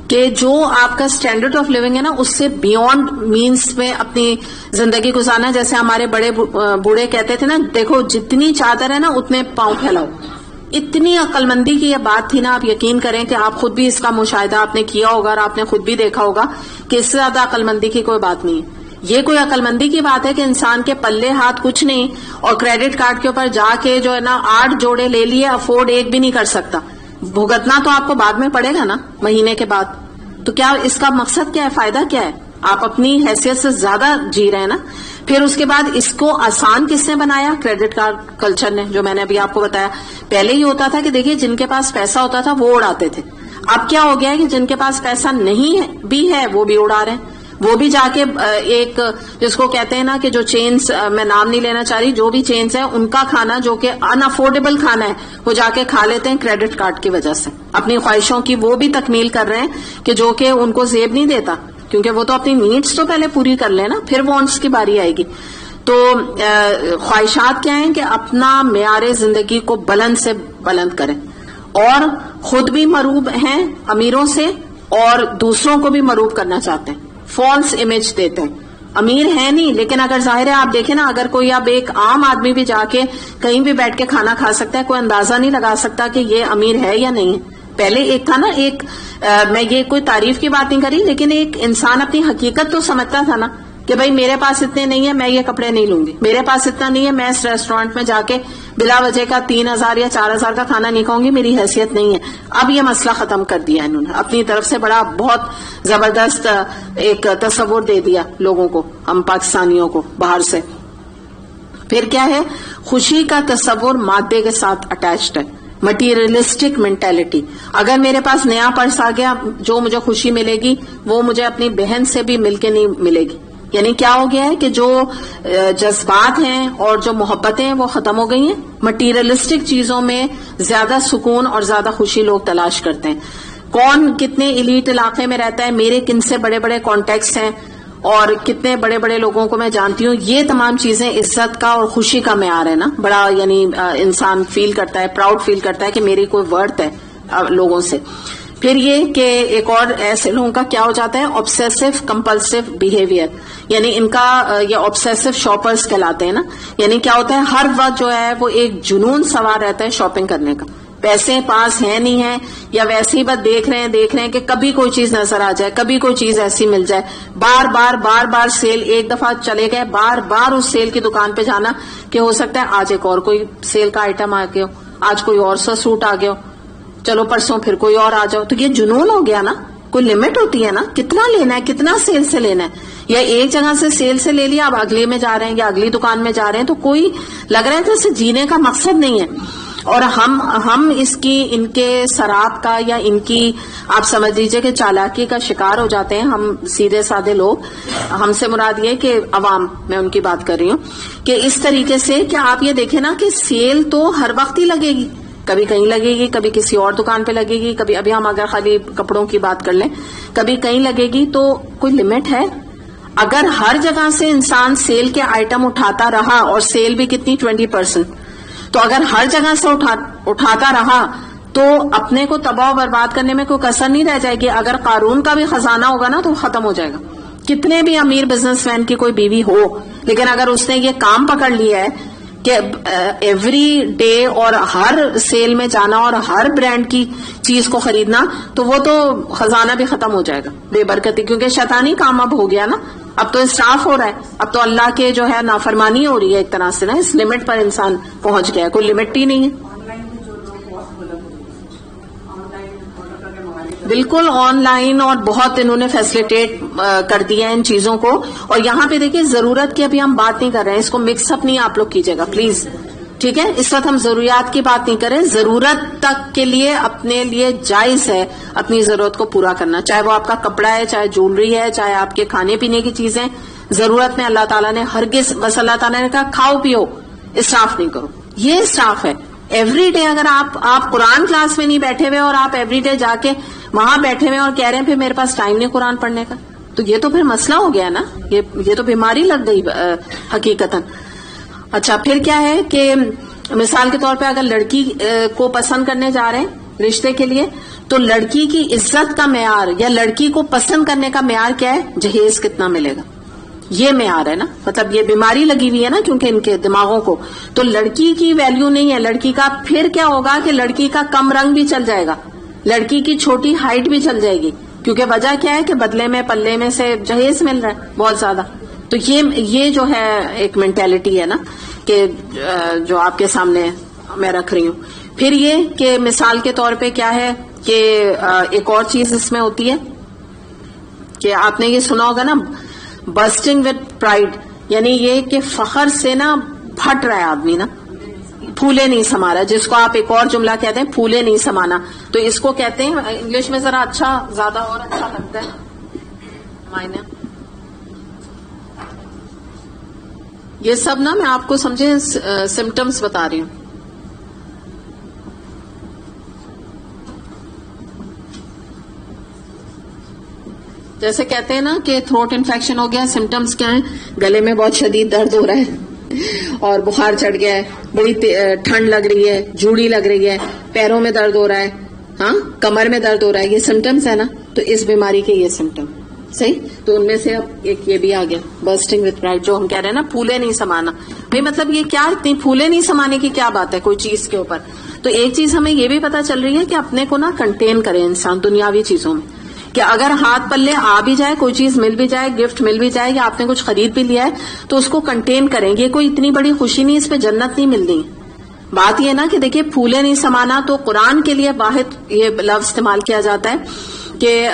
کہ جو آپ کا اسٹینڈرڈ آف لیونگ ہے نا اس سے بیونڈ مینس میں اپنی زندگی گزارنا. جیسے ہمارے بڑے بوڑھے کہتے تھے نا، دیکھو جتنی چادر ہے نا اتنے پاؤں پھیلاؤ. اتنی عقل مندی کی یہ بات تھی نا، آپ یقین کریں کہ آپ خود بھی اس کا مشاہدہ آپ نے کیا ہوگا اور آپ نے خود بھی دیکھا ہوگا کہ اس سے زیادہ عقل مندی کی کوئی بات نہیں ہے. یہ کوئی عقل مندی کی بات ہے کہ انسان کے پلے ہاتھ کچھ نہیں اور کریڈٹ کارڈ کے اوپر جا کے جو ہے نا 8 جوڑے لے لیے، افورڈ ایک بھی نہیں کر سکتا. بھگتنا تو آپ کو بعد میں پڑے گا نا مہینے کے بعد. تو کیا اس کا مقصد کیا ہے، فائدہ کیا ہے؟ آپ اپنی حیثیت سے زیادہ جی رہے ہیں نا. پھر اس کے بعد اس کو آسان کس نے بنایا؟ کریڈٹ کارڈ کلچر نے، جو میں نے ابھی آپ کو بتایا. پہلے یہ ہوتا تھا کہ دیکھیے جن کے پاس پیسہ ہوتا تھا وہ اڑاتے تھے. اب کیا ہو گیا ہے کہ جن کے پاس پیسہ نہیں بھی ہے وہ بھی اڑا رہے ہیں. وہ بھی جا کے ایک جس کو کہتے ہیں نا کہ جو چینز، میں نام نہیں لینا چاہ رہی، جو بھی چینز ہیں ان کا کھانا جو کہ ان افورڈیبل کھانا ہے وہ جا کے کھا لیتے ہیں کریڈٹ کارڈ کی وجہ سے. اپنی خواہشوں کی وہ بھی تکمیل کر رہے ہیں کہ جو کہ ان کو زیب نہیں دیتا، کیونکہ وہ تو اپنی نیڈس تو پہلے پوری کر لیں نا، پھر وانٹس کی باری آئے گی. تو خواہشات کیا ہیں کہ اپنا معیار زندگی کو بلند سے بلند کریں اور خود بھی مروب ہیں امیروں سے اور دوسروں کو بھی مروب کرنا چاہتے ہیں. فالس امیج دیتے ہیں. امیر ہے نہیں، لیکن اگر ظاہر ہے آپ دیکھیں نا، اگر کوئی اب ایک عام آدمی بھی جا کے کہیں بھی بیٹھ کے کھانا کھا سکتا ہے، کوئی اندازہ نہیں لگا سکتا کہ یہ امیر ہے یا نہیں ہے. پہلے ایک تھا نا، ایک میں یہ کوئی تعریف کی بات نہیں کری، لیکن ایک انسان اپنی حقیقت تو سمجھتا تھا نا کہ بھائی میرے پاس اتنے نہیں ہے میں یہ کپڑے نہیں لوں گی، میرے پاس اتنا نہیں ہے میں اس ریسٹورینٹ میں جا کے بلا وجہ کا 3000 یا 4000 کا کھانا نہیں کھاؤں گی، میری حیثیت نہیں ہے. اب یہ مسئلہ ختم کر دیا انہوں نے، اپنی طرف سے بڑا بہت زبردست ایک تصور دے دیا لوگوں کو، ہم پاکستانیوں کو باہر سے. پھر کیا ہے، خوشی کا تصور مادے کے ساتھ اٹیچڈ ہے، مٹیریلسٹک مینٹیلٹی. اگر میرے پاس نیا پرس آ گیا، جو مجھے خوشی ملے گی وہ مجھے اپنی بہن سے بھی مل کے نہیں ملے گی. یعنی کیا ہو گیا ہے کہ جو جذبات ہیں اور جو محبتیں ہیں وہ ختم ہو گئی ہیں. مٹیریلسٹک چیزوں میں زیادہ سکون اور زیادہ خوشی لوگ تلاش کرتے ہیں. کون کتنے ایلیٹ علاقے میں رہتا ہے، میرے کن سے بڑے بڑے کانٹیکٹس ہیں اور کتنے بڑے بڑے لوگوں کو میں جانتی ہوں، یہ تمام چیزیں عزت کا اور خوشی کا معیار ہے نا. بڑا یعنی انسان فیل کرتا ہے، پراؤڈ فیل کرتا ہے کہ میری کوئی ورتھ ہے لوگوں سے. پھر یہ کہ ایک اور ایسے لوگوں کا کیا ہو جاتا ہے، آبسیسو کمپلسو بیہیویئر. یعنی ان کا یہ آبسیسو شاپرز کہلاتے ہیں نا. یعنی کیا ہوتا ہے، ہر وقت جو ہے وہ ایک جنون سوار رہتا ہے شاپنگ کرنے کا. پیسے پاس ہیں نہیں ہیں یا ویسے ہی بس دیکھ رہے ہیں کہ کبھی کوئی چیز نظر آ جائے، کبھی کوئی چیز ایسی مل جائے. بار بار سیل، ایک دفعہ چلے گئے بار اس سیل کی دکان پہ جانا کہ ہو سکتا ہے آج ایک اور کوئی سیل کا آئٹم آ گیا ہو، آج کوئی اور سا سوٹ آ گیا ہو، چلو پرسوں پھر کوئی اور آ جاؤ. تو یہ جنون ہو گیا نا. کوئی لمٹ ہوتی ہے نا، کتنا لینا ہے، کتنا سیل سے لینا ہے. یا ایک جگہ سے سیل سے لے لیا، اب اگلے میں جا رہے ہیں یا اگلی دکان میں جا رہے ہیں، تو کوئی لگ رہا ہے جیسے جینے کا مقصد نہیں ہے. اور ہم اس کی ان کے سراب کا یا ان کی آپ سمجھ لیجئے کہ چالاکی کا شکار ہو جاتے ہیں. ہم سیدھے سادے لوگ، ہم سے مراد یہ کہ عوام، میں ان کی بات کر رہی ہوں کہ اس طریقے سے کہ آپ یہ دیکھیں نا کہ سیل تو ہر وقت ہی لگے گی. کبھی کہیں لگے گی، کبھی کسی اور دکان پہ لگے گی، کبھی ابھی ہم اگر خالی کپڑوں کی بات کر لیں کبھی کہیں لگے گی. تو کوئی لمٹ ہے؟ اگر ہر جگہ سے انسان سیل کے آئٹم اٹھاتا رہا، اور سیل بھی کتنی 20%، تو اگر ہر جگہ سے اٹھاتا رہا تو اپنے کو تباہ و برباد کرنے میں کوئی کسر نہیں رہ جائے گی. اگر قارون کا بھی خزانہ ہوگا نا تو ختم ہو جائے گا. کتنے بھی امیر بزنس مین کی کوئی بیوی ہو, لیکن اگر اس نے یہ کام پکڑ لیا ہے کہ ایوری ڈے اور ہر سیل میں جانا اور ہر برانڈ کی چیز کو خریدنا, تو وہ تو خزانہ بھی ختم ہو جائے گا بے برکتی, کیونکہ شیطانی کام اب ہو گیا نا. اب تو اسراف ہو رہا ہے, اب تو اللہ کے جو ہے نافرمانی ہو رہی ہے ایک طرح سے نا, اس لمٹ پر انسان پہنچ گیا ہے, کوئی لمٹ ہی نہیں ہے. بالکل آن لائن اور بہت انہوں نے فیسلیٹیٹ کر دیا ہے ان چیزوں کو. اور یہاں پہ دیکھیں ضرورت کی ابھی ہم بات نہیں کر رہے ہیں, اس کو مکس اپ نہیں آپ لوگ کیجیے گا پلیز, ٹھیک ہے. اس وقت ہم ضروریات کی بات نہیں کریں, ضرورت تک کے لیے اپنے لیے جائز ہے اپنی ضرورت کو پورا کرنا, چاہے وہ آپ کا کپڑا ہے, چاہے جولری ہے, چاہے آپ کے کھانے پینے کی چیزیں. ضرورت میں اللہ تعالیٰ نے ہرگز, بس اللہ تعالیٰ نے کہا کھاؤ پیو, اسراف نہیں کرو. یہ اسراف ہے. ایوری ڈے اگر آپ قرآن کلاس میں نہیں بیٹھے ہوئے اور آپ ایوری ڈے جا کے وہاں بیٹھے ہوئے اور کہہ رہے ہیں پھر میرے پاس ٹائم نہیں قرآن پڑھنے کا, تو یہ تو پھر مسئلہ ہو گیا نا, یہ تو بیماری لگ گئی حقیقتاً. اچھا پھر کیا ہے کہ مثال کے طور پہ اگر لڑکی کو پسند کرنے جا رہے ہیں رشتے کے لیے, تو لڑکی کی عزت کا معیار یا لڑکی کو پسند کرنے کا معیار کیا ہے؟ جہیز کتنا ملے گا, یہ معیار ہے نا. مطلب یہ بیماری لگی ہوئی ہے نا کیونکہ ان کے دماغوں کو. تو لڑکی کی ویلیو نہیں ہے لڑکی کا. پھر کیا ہوگا کہ لڑکی کا کم رنگ بھی چل جائے گا, لڑکی کی چھوٹی ہائٹ بھی چل جائے گی, کیونکہ وجہ کیا ہے کہ بدلے میں پلے میں سے جہیز مل رہا ہے بہت زیادہ. تو یہ جو ہے ایک مینٹیلٹی ہے نا کہ جو آپ کے سامنے میں رکھ رہی ہوں. پھر یہ کہ مثال کے طور پہ کیا ہے کہ ایک اور چیز اس میں ہوتی ہے کہ آپ نے یہ سنا ہوگا نا, بسٹنگ وتھ پرائڈ, یعنی یہ کہ فخر سے نا پھٹ رہا ہے آدمی نا, پھولے نہیں سما رہا, جس کو آپ ایک اور جملہ کہتے ہیں پھولے نہیں سمانا. تو اس کو کہتے ہیں انگلش میں ذرا اچھا زیادہ اور اچھا لگتا ہے معنی. یہ سب نا میں آپ کو سمجھے سمٹمز بتا رہی ہوں. جیسے کہتے ہیں نا کہ تھروٹ انفیکشن ہو گیا, سمٹمز کیا ہیں؟ گلے میں بہت شدید درد ہو رہا ہے اور بخار چڑھ گیا ہے, بڑی ٹھنڈ لگ رہی ہے, جوڑی لگ رہی ہے, پیروں میں درد ہو رہا ہے, ہاں کمر میں درد ہو رہا ہے, یہ سمٹمز ہے نا. تو اس بیماری کے یہ سمٹم صحیح. تو ان میں سے اب ایک یہ بھی آ گیا برسٹنگ وتھ پرائڈ, جو ہم کہہ رہے ہیں نا پھولے نہیں سمانا. بھائی مطلب یہ کیا, اتنی پھولے نہیں سمانے کی کیا بات ہے کوئی چیز کے اوپر. تو ایک چیز ہمیں یہ بھی پتا چل رہی ہے کہ اپنے کو نا کنٹین کرے انسان دنیاوی چیزوں میں, کہ اگر ہاتھ پلے آ بھی جائے, کوئی چیز مل بھی جائے, گفٹ مل بھی جائے, یا آپ نے کچھ خرید بھی لیا ہے, تو اس کو کنٹین کریں. یہ کوئی اتنی بڑی خوشی نہیں, اس پہ جنت نہیں ملتی. بات یہ نا کہ دیکھیے پھولے نہیں سمانا, تو قرآن کے لیے واحد یہ لفظ استعمال کیا جاتا ہے کہ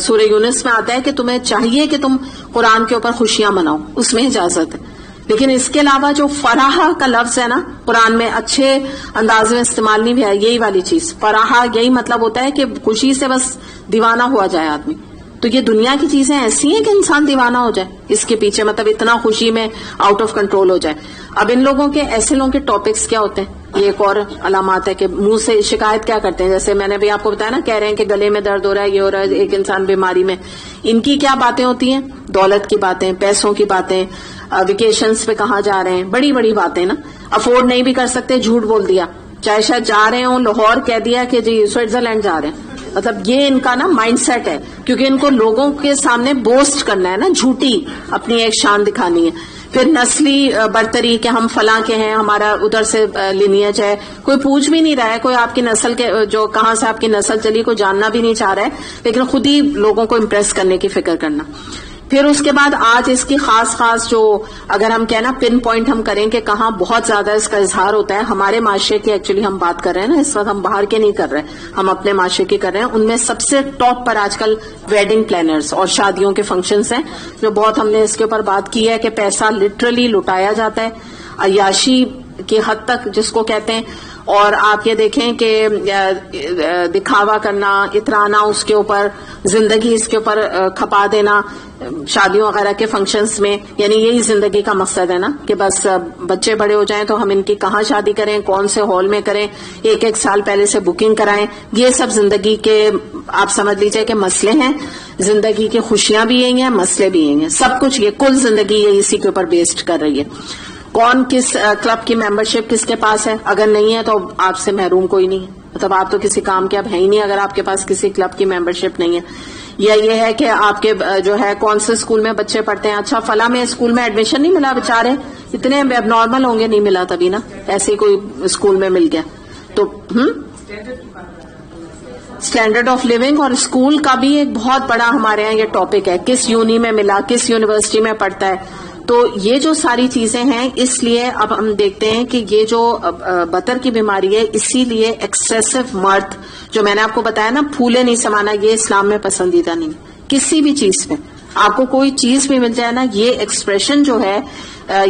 سورہ یونس میں آتا ہے کہ تمہیں چاہیے کہ تم قرآن کے اوپر خوشیاں مناؤ, اس میں اجازت ہے. لیکن اس کے علاوہ جو فراح کا لفظ ہے نا قرآن میں اچھے انداز میں استعمال نہیں ہوا, یہی والی چیز فراح, یہی مطلب ہوتا ہے کہ خوشی سے بس دیوانہ ہوا جائے آدمی. تو یہ دنیا کی چیزیں ایسی ہیں کہ انسان دیوانہ ہو جائے اس کے پیچھے, مطلب اتنا خوشی میں آؤٹ آف کنٹرول ہو جائے. اب ان لوگوں کے, ایسے لوگوں کے ٹاپکس کیا ہوتے ہیں, یہ ایک اور علامات ہے کہ منہ سے شکایت کیا کرتے ہیں. جیسے میں نے بھی آپ کو بتایا نا, کہہ رہے ہیں کہ گلے میں درد ہو رہا ہے, یہ ہو رہا ہے, ایک انسان بیماری میں. ان کی کیا باتیں ہوتی ہیں؟ دولت کی باتیں, پیسوں کی باتیں, ویکیشنز پہ کہاں جا رہے ہیں, بڑی بڑی باتیں نا. افورڈ نہیں بھی کر سکتے, جھوٹ بول دیا, چاہے شاید جا رہے ہوں لاہور, کہہ دیا کہ جی سوئٹزرلینڈ جا رہے ہیں. مطلب یہ ان کا نا مائنڈ سیٹ ہے, کیونکہ ان کو لوگوں کے سامنے بوسٹ کرنا ہے نا, جھوٹی اپنی ایک شان دکھانی ہے. پھر نسلی برتری کہ ہم فلاں کے ہیں, ہمارا ادھر سے لینیج ہے. کوئی پوچھ بھی نہیں رہا ہے, کوئی آپ کی نسل کے, جو کہاں سے آپ کی نسل چلی, کوئی جاننا بھی نہیں چاہ رہا ہے, لیکن خود ہی لوگوں کو امپریس کرنے کی فکر کرنا. پھر اس کے بعد آج اس کی خاص جو اگر ہم کہنا پن پوائنٹ ہم کریں کہ کہاں بہت زیادہ اس کا اظہار ہوتا ہے, ہمارے معاشرے کی ایکچولی ہم بات کر رہے ہیں نا اس وقت, ہم باہر کے نہیں کر رہے, ہم اپنے معاشرے کی کر رہے ہیں. ان میں سب سے ٹاپ پر آج کل ویڈنگ پلانرز اور شادیوں کے فنکشنز ہیں, جو بہت ہم نے اس کے اوپر بات کی ہے کہ پیسہ لٹرلی لٹایا جاتا ہے, عیاشی کی حد تک جس کو کہتے ہیں. اور آپ یہ دیکھیں کہ دکھاوا کرنا, اترانا اس کے اوپر, زندگی اس کے اوپر کھپا دینا شادیوں وغیرہ کے فنکشنز میں. یعنی یہی زندگی کا مقصد ہے نا کہ بس بچے بڑے ہو جائیں تو ہم ان کی کہاں شادی کریں, کون سے ہال میں کریں, ایک سال پہلے سے بکنگ کرائیں. یہ سب زندگی کے آپ سمجھ لیجئے کہ مسئلے ہیں. زندگی کی خوشیاں بھی یہی ہیں, مسئلے بھی یہی ہیں, سب کچھ یہ کل زندگی یہ اسی کے اوپر بیسڈ کر رہی ہے. کون کس کلب کی ممبرشپ کس کے پاس ہے, اگر نہیں ہے تو آپ سے محروم کوئی نہیں ہے, مطلب آپ تو کسی کام کے اب ہے ہی نہیں اگر آپ کے پاس کسی کلب کی ممبرشپ نہیں ہے. یا یہ ہے کہ آپ کے جو ہے کون سے اسکول میں بچے پڑھتے ہیں, اچھا فلاں میں اسکول میں ایڈمیشن نہیں ملا, بےچارے اتنے اب نارمل ہوں گے, نہیں ملا تبھی نا, ایسے ہی کوئی اسکول میں مل گیا. تو اسٹینڈرڈ آف لیونگ اور اسکول کا بھی ایک بہت بڑا ہمارے یہاں یہ ٹاپک ہے, کس یونی میں ملا, کس یونیورسٹی میں پڑھتا ہے. تو یہ جو ساری چیزیں ہیں, اس لیے اب ہم دیکھتے ہیں کہ یہ جو بطر کی بیماری ہے, اسی لیے ایکسیسو مرد جو میں نے آپ کو بتایا نا, پھولے نہیں سمانا, یہ اسلام میں پسندیدہ نہیں. کسی بھی چیز پہ آپ کو کوئی چیز بھی مل جائے نا, یہ ایکسپریشن جو ہے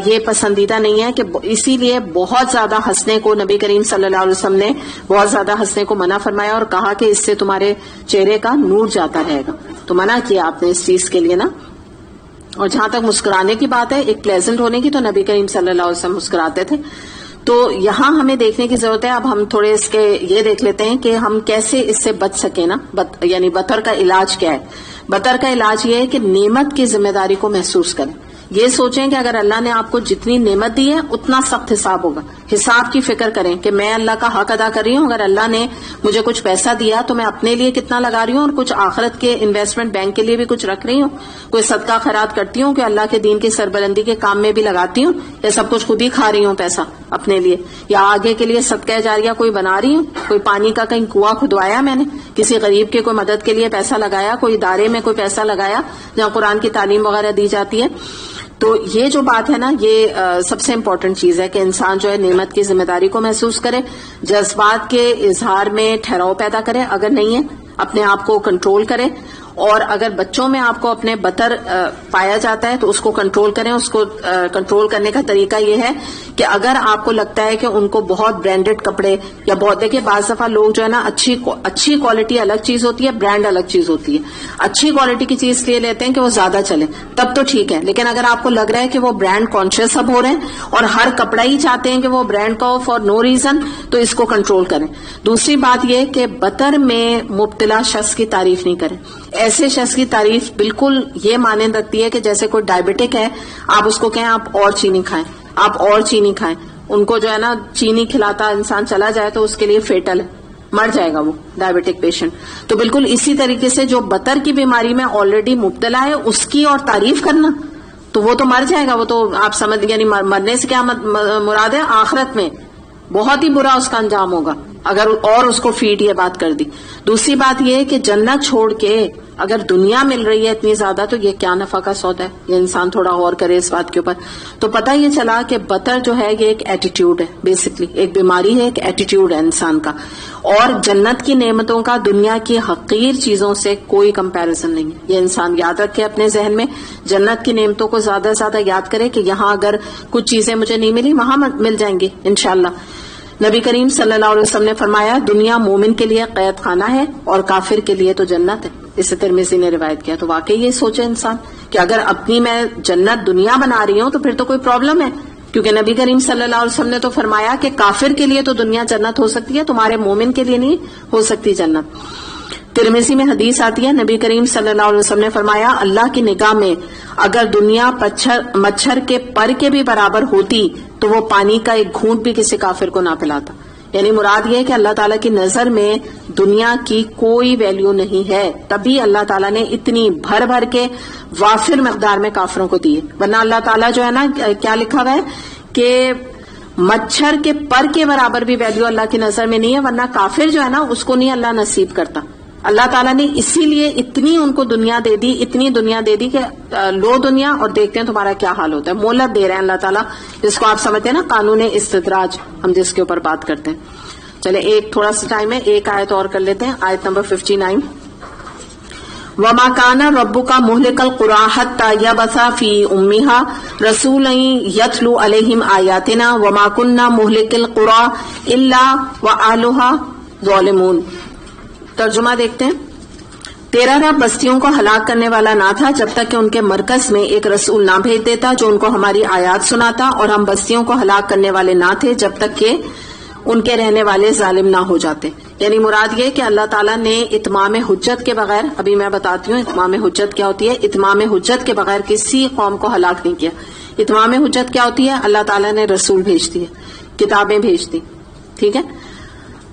یہ پسندیدہ نہیں ہے. کہ اسی لیے بہت زیادہ ہنسنے کو نبی کریم صلی اللہ علیہ وسلم نے بہت زیادہ ہنسنے کو منع فرمایا اور کہا کہ اس سے تمہارے چہرے کا نور جاتا رہے گا. تو منع کیا آپ نے اس چیز کے لیے نا. اور جہاں تک مسکرانے کی بات ہے, ایک پلیزنٹ ہونے کی, تو نبی کریم صلی اللہ علیہ وسلم مسکراتے تھے. تو یہاں ہمیں دیکھنے کی ضرورت ہے. اب ہم تھوڑے اس کے یہ دیکھ لیتے ہیں کہ ہم کیسے اس سے بچ سکیں نا. یعنی بطر کا علاج کیا ہے؟ بطر کا علاج یہ ہے کہ نعمت کی ذمہ داری کو محسوس کریں. یہ سوچیں کہ اگر اللہ نے آپ کو جتنی نعمت دی ہے اتنا سخت حساب ہوگا. حساب کی فکر کریں کہ میں اللہ کا حق ادا کر رہی ہوں. اگر اللہ نے مجھے کچھ پیسہ دیا تو میں اپنے لیے کتنا لگا رہی ہوں, اور کچھ آخرت کے انویسٹمنٹ بینک کے لیے بھی کچھ رکھ رہی ہوں, کوئی صدقہ خیرات کرتی ہوں کہ اللہ کے دین کی سربلندی کے کام میں بھی لگاتی ہوں, یا سب کچھ خود ہی کھا رہی ہوں پیسہ اپنے لیے, یا آگے کے لیے صدقہ جاریہ کوئی بنا رہی ہوں, کوئی پانی کا کہیں کنواں کھدوایا میں نے, کسی غریب کے کوئی مدد کے لیے پیسہ لگایا, کوئی ادارے میں کوئی پیسہ لگایا جہاں قرآن کی تعلیم وغیرہ دی جاتی ہے. تو یہ جو بات ہے نا, یہ سب سے امپورٹنٹ چیز ہے کہ انسان جو ہے نعمت کی ذمہ داری کو محسوس کرے, جذبات کے اظہار میں ٹھہراؤ پیدا کرے, اگر نہیں ہے اپنے آپ کو کنٹرول کرے. اور اگر بچوں میں آپ کو اپنے بطر پایا جاتا ہے تو اس کو کنٹرول کریں. اس کو کنٹرول کرنے کا طریقہ یہ ہے کہ اگر آپ کو لگتا ہے کہ ان کو بہت برانڈڈ کپڑے یا بہت, دیکھیں بعض دفعہ لوگ جو ہے نا اچھی کوالٹی الگ چیز ہوتی ہے, برانڈ الگ چیز ہوتی ہے. اچھی کوالٹی کی چیز لیے لیتے ہیں کہ وہ زیادہ چلے, تب تو ٹھیک ہے. لیکن اگر آپ کو لگ رہا ہے کہ وہ برانڈ کانشیس اب ہو رہے ہیں اور ہر کپڑا ہی چاہتے ہیں کہ وہ برانڈ کا ہو فار نو ریزن, تو اس کو کنٹرول کریں. دوسری بات یہ کہ بطر میں مبتلا شخص کی تعریف نہیں کریں. ایسے شخص کی تعریف بالکل یہ مانند رکھتی ہے کہ جیسے کوئی ڈائبٹک ہے, آپ اس کو کہیں آپ اور چینی کھائیں, آپ اور چینی کھائیں. ان کو جو ہے نا چینی کھلاتا انسان چلا جائے تو اس کے لیے فیٹل ہے, مر جائے گا وہ ڈائبٹک پیشنٹ. تو بالکل اسی طریقے سے جو بطر کی بیماری میں آلریڈی مبتلا ہے اس کی اور تعریف کرنا, تو وہ تو مر جائے گا. وہ تو آپ سمجھ, یعنی مرنے سے کیا مراد ہے, آخرت میں بہت ہی برا اس کا انجام ہوگا اگر اور اس کو فیڈ یہ بات کر دی. دوسری بات یہ ہے کہ جنت چھوڑ کے اگر دنیا مل رہی ہے اتنی زیادہ تو یہ کیا نفع کا سودا ہے. یہ انسان تھوڑا غور کرے اس بات کے اوپر. تو پتہ یہ چلا کہ بطر جو ہے یہ ایک ایٹیٹیوڈ ہے, بیسکلی ایک بیماری ہے, ایک ایٹیٹیوڈ ہے انسان کا. اور جنت کی نعمتوں کا دنیا کی حقیر چیزوں سے کوئی کمپیریزن نہیں ہے. یہ انسان یاد رکھے اپنے ذہن میں, جنت کی نعمتوں کو زیادہ سے زیادہ یاد کرے کہ یہاں اگر کچھ چیزیں مجھے نہیں ملی وہاں مل جائیں گی انشاءاللہ. نبی کریم صلی اللہ علیہ وسلم نے فرمایا دنیا مومن کے لیے قید خانہ ہے اور کافر کے لیے تو جنت ہے. اسے ترمذی نے روایت کیا. تو واقعی یہ سوچے انسان کہ اگر اپنی میں جنت دنیا بنا رہی ہوں تو پھر تو کوئی پرابلم ہے, کیونکہ نبی کریم صلی اللہ علیہ وسلم نے تو فرمایا کہ کافر کے لیے تو دنیا جنت ہو سکتی ہے, تمہارے مومن کے لیے نہیں ہو سکتی جنت. ترمذی میں حدیث آتی ہے, نبی کریم صلی اللہ علیہ وسلم نے فرمایا اللہ کی نگاہ میں اگر دنیا مچھر کے پر کے بھی برابر ہوتی تو وہ پانی کا ایک گھونٹ بھی کسی کافر کو نہ پلاتا. یعنی مراد یہ ہے کہ اللہ تعالیٰ کی نظر میں دنیا کی کوئی ویلیو نہیں ہے, تبھی اللہ تعالیٰ نے اتنی بھر بھر کے وافر مقدار میں کافروں کو دی ہے. ورنہ اللہ تعالیٰ جو ہے نا کیا لکھا ہوا ہے کہ مچھر کے پر کے برابر بھی ویلیو اللہ کی نظر میں نہیں ہے, ورنہ کافر جو ہے نا اس کو نہیں اللہ نصیب کرتا. اللہ تعالیٰ نے اسی لیے اتنی ان کو دنیا دے دی, اتنی دنیا دے دی کہ لو دنیا اور دیکھتے ہیں تمہارا کیا حال ہوتا ہے. مہلت دے رہے ہیں اللہ تعالیٰ, جس کو آپ سمجھتے ہیں نا قانون استدراج, ہم جس کے اوپر بات کرتے ہیں. چلے ایک تھوڑا سا ٹائم ہے, ایک آیت اور کر لیتے ہیں, آیت نمبر 59. وَمَا كَانَ رَبُّكَ مُهْلِكَ الْقُرَىٰ حَتَّىٰ يَبْعَثَ فِي أُمِّهَا رَسُولًا يَتْلُو عَلَيْهِمْ آيَاتِنَا وَمَا كُنَّا مُهْلِكِ الْقُرَىٰ إِلَّا وَأَهْلُهَا ظَالِمُونَ. ترجمہ دیکھتے ہیں. تیرا رب بستیوں کو ہلاک کرنے والا نہ تھا جب تک کہ ان کے مرکز میں ایک رسول نہ بھیج دیتا جو ان کو ہماری آیات سناتا, اور ہم بستیوں کو ہلاک کرنے والے نہ تھے جب تک کہ ان کے رہنے والے ظالم نہ ہو جاتے. یعنی مراد یہ کہ اللہ تعالیٰ نے اتمام حجت کے بغیر, ابھی میں بتاتی ہوں اتمام حجت کیا ہوتی ہے, اتمام حجت کے بغیر کسی قوم کو ہلاک نہیں کیا. اتمام حجت کیا ہوتی ہے, اللہ تعالیٰ نے رسول بھیج دیے, کتابیں بھیج دی, ٹھیک ہے.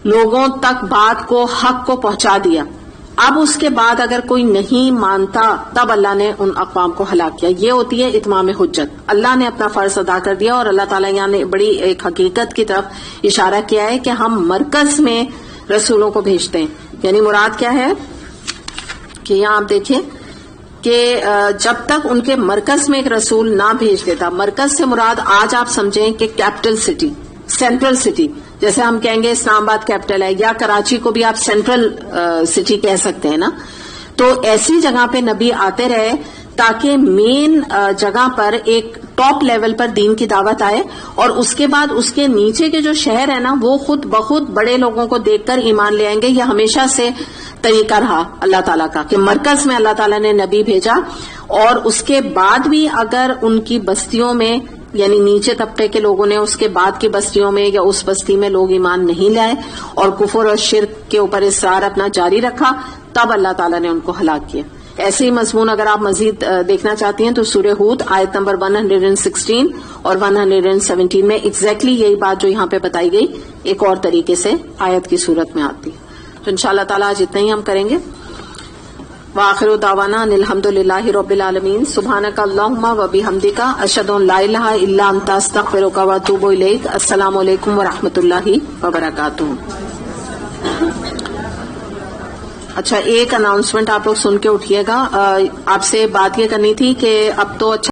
لوگوں تک بات کو، حق کو پہنچا دیا. اب اس کے بعد اگر کوئی نہیں مانتا تب اللہ نے ان اقوام کو ہلاک کیا. یہ ہوتی ہے اتمام حجت. اللہ نے اپنا فرض ادا کر دیا، اور اللہ تعالیٰ یہاں نے بڑی ایک حقیقت کی طرف اشارہ کیا ہے کہ ہم مرکز میں رسولوں کو بھیجتے ہیں. یعنی مراد کیا ہے کہ یہاں آپ دیکھیں کہ جب تک ان کے مرکز میں ایک رسول نہ بھیج دیتا، مرکز سے مراد آج آپ سمجھیں کہ کیپٹل سٹی، سینٹرل سٹی، جیسے ہم کہیں گے اسلام آباد کیپٹل ہے، یا کراچی کو بھی آپ سینٹرل سٹی کہہ سکتے ہیں نا. تو ایسی جگہ پہ نبی آتے رہے تاکہ مین جگہ پر ایک ٹاپ لیول پر دین کی دعوت آئے، اور اس کے بعد اس کے نیچے کے جو شہر ہے نا وہ خود بخود بڑے لوگوں کو دیکھ کر ایمان لے آئیں گے. یہ ہمیشہ سے طریقہ رہا اللہ تعالیٰ کا کہ مرکز میں اللہ تعالیٰ نے نبی بھیجا، اور اس کے بعد بھی اگر ان کی بستیوں میں، یعنی نیچے طبقے کے لوگوں نے اس کے بعد کی بستیوں میں یا اس بستی میں لوگ ایمان نہیں لائے اور کفر اور شرک کے اوپر اصرار اپنا جاری رکھا، تب اللہ تعالیٰ نے ان کو ہلاک کیا. ایسے ہی مضمون اگر آپ مزید دیکھنا چاہتی ہیں تو سورہ ہود آیت نمبر 116 اور 117 میں ایگزیکٹلی یہی بات جو یہاں پہ بتائی گئی ایک اور طریقے سے آیت کی صورت میں آتی ہے. تو انشاءاللہ تعالیٰ آج اتنا ہی ہم کریں گے. وآخر دعوانا ان الحمد للہ رب العالمین. سبحانک اللہم و بحمدک، اشہد ان لا الہ الا انت، استغفرک و اتوب الیک. السلام علیکم ورحمۃ اللہ وبرکاتہ. اچھا، ایک اناؤنسمنٹ آپ لوگ سن کے اٹھیے گا. آپ سے بات یہ کرنی تھی کہ اب تو اچھا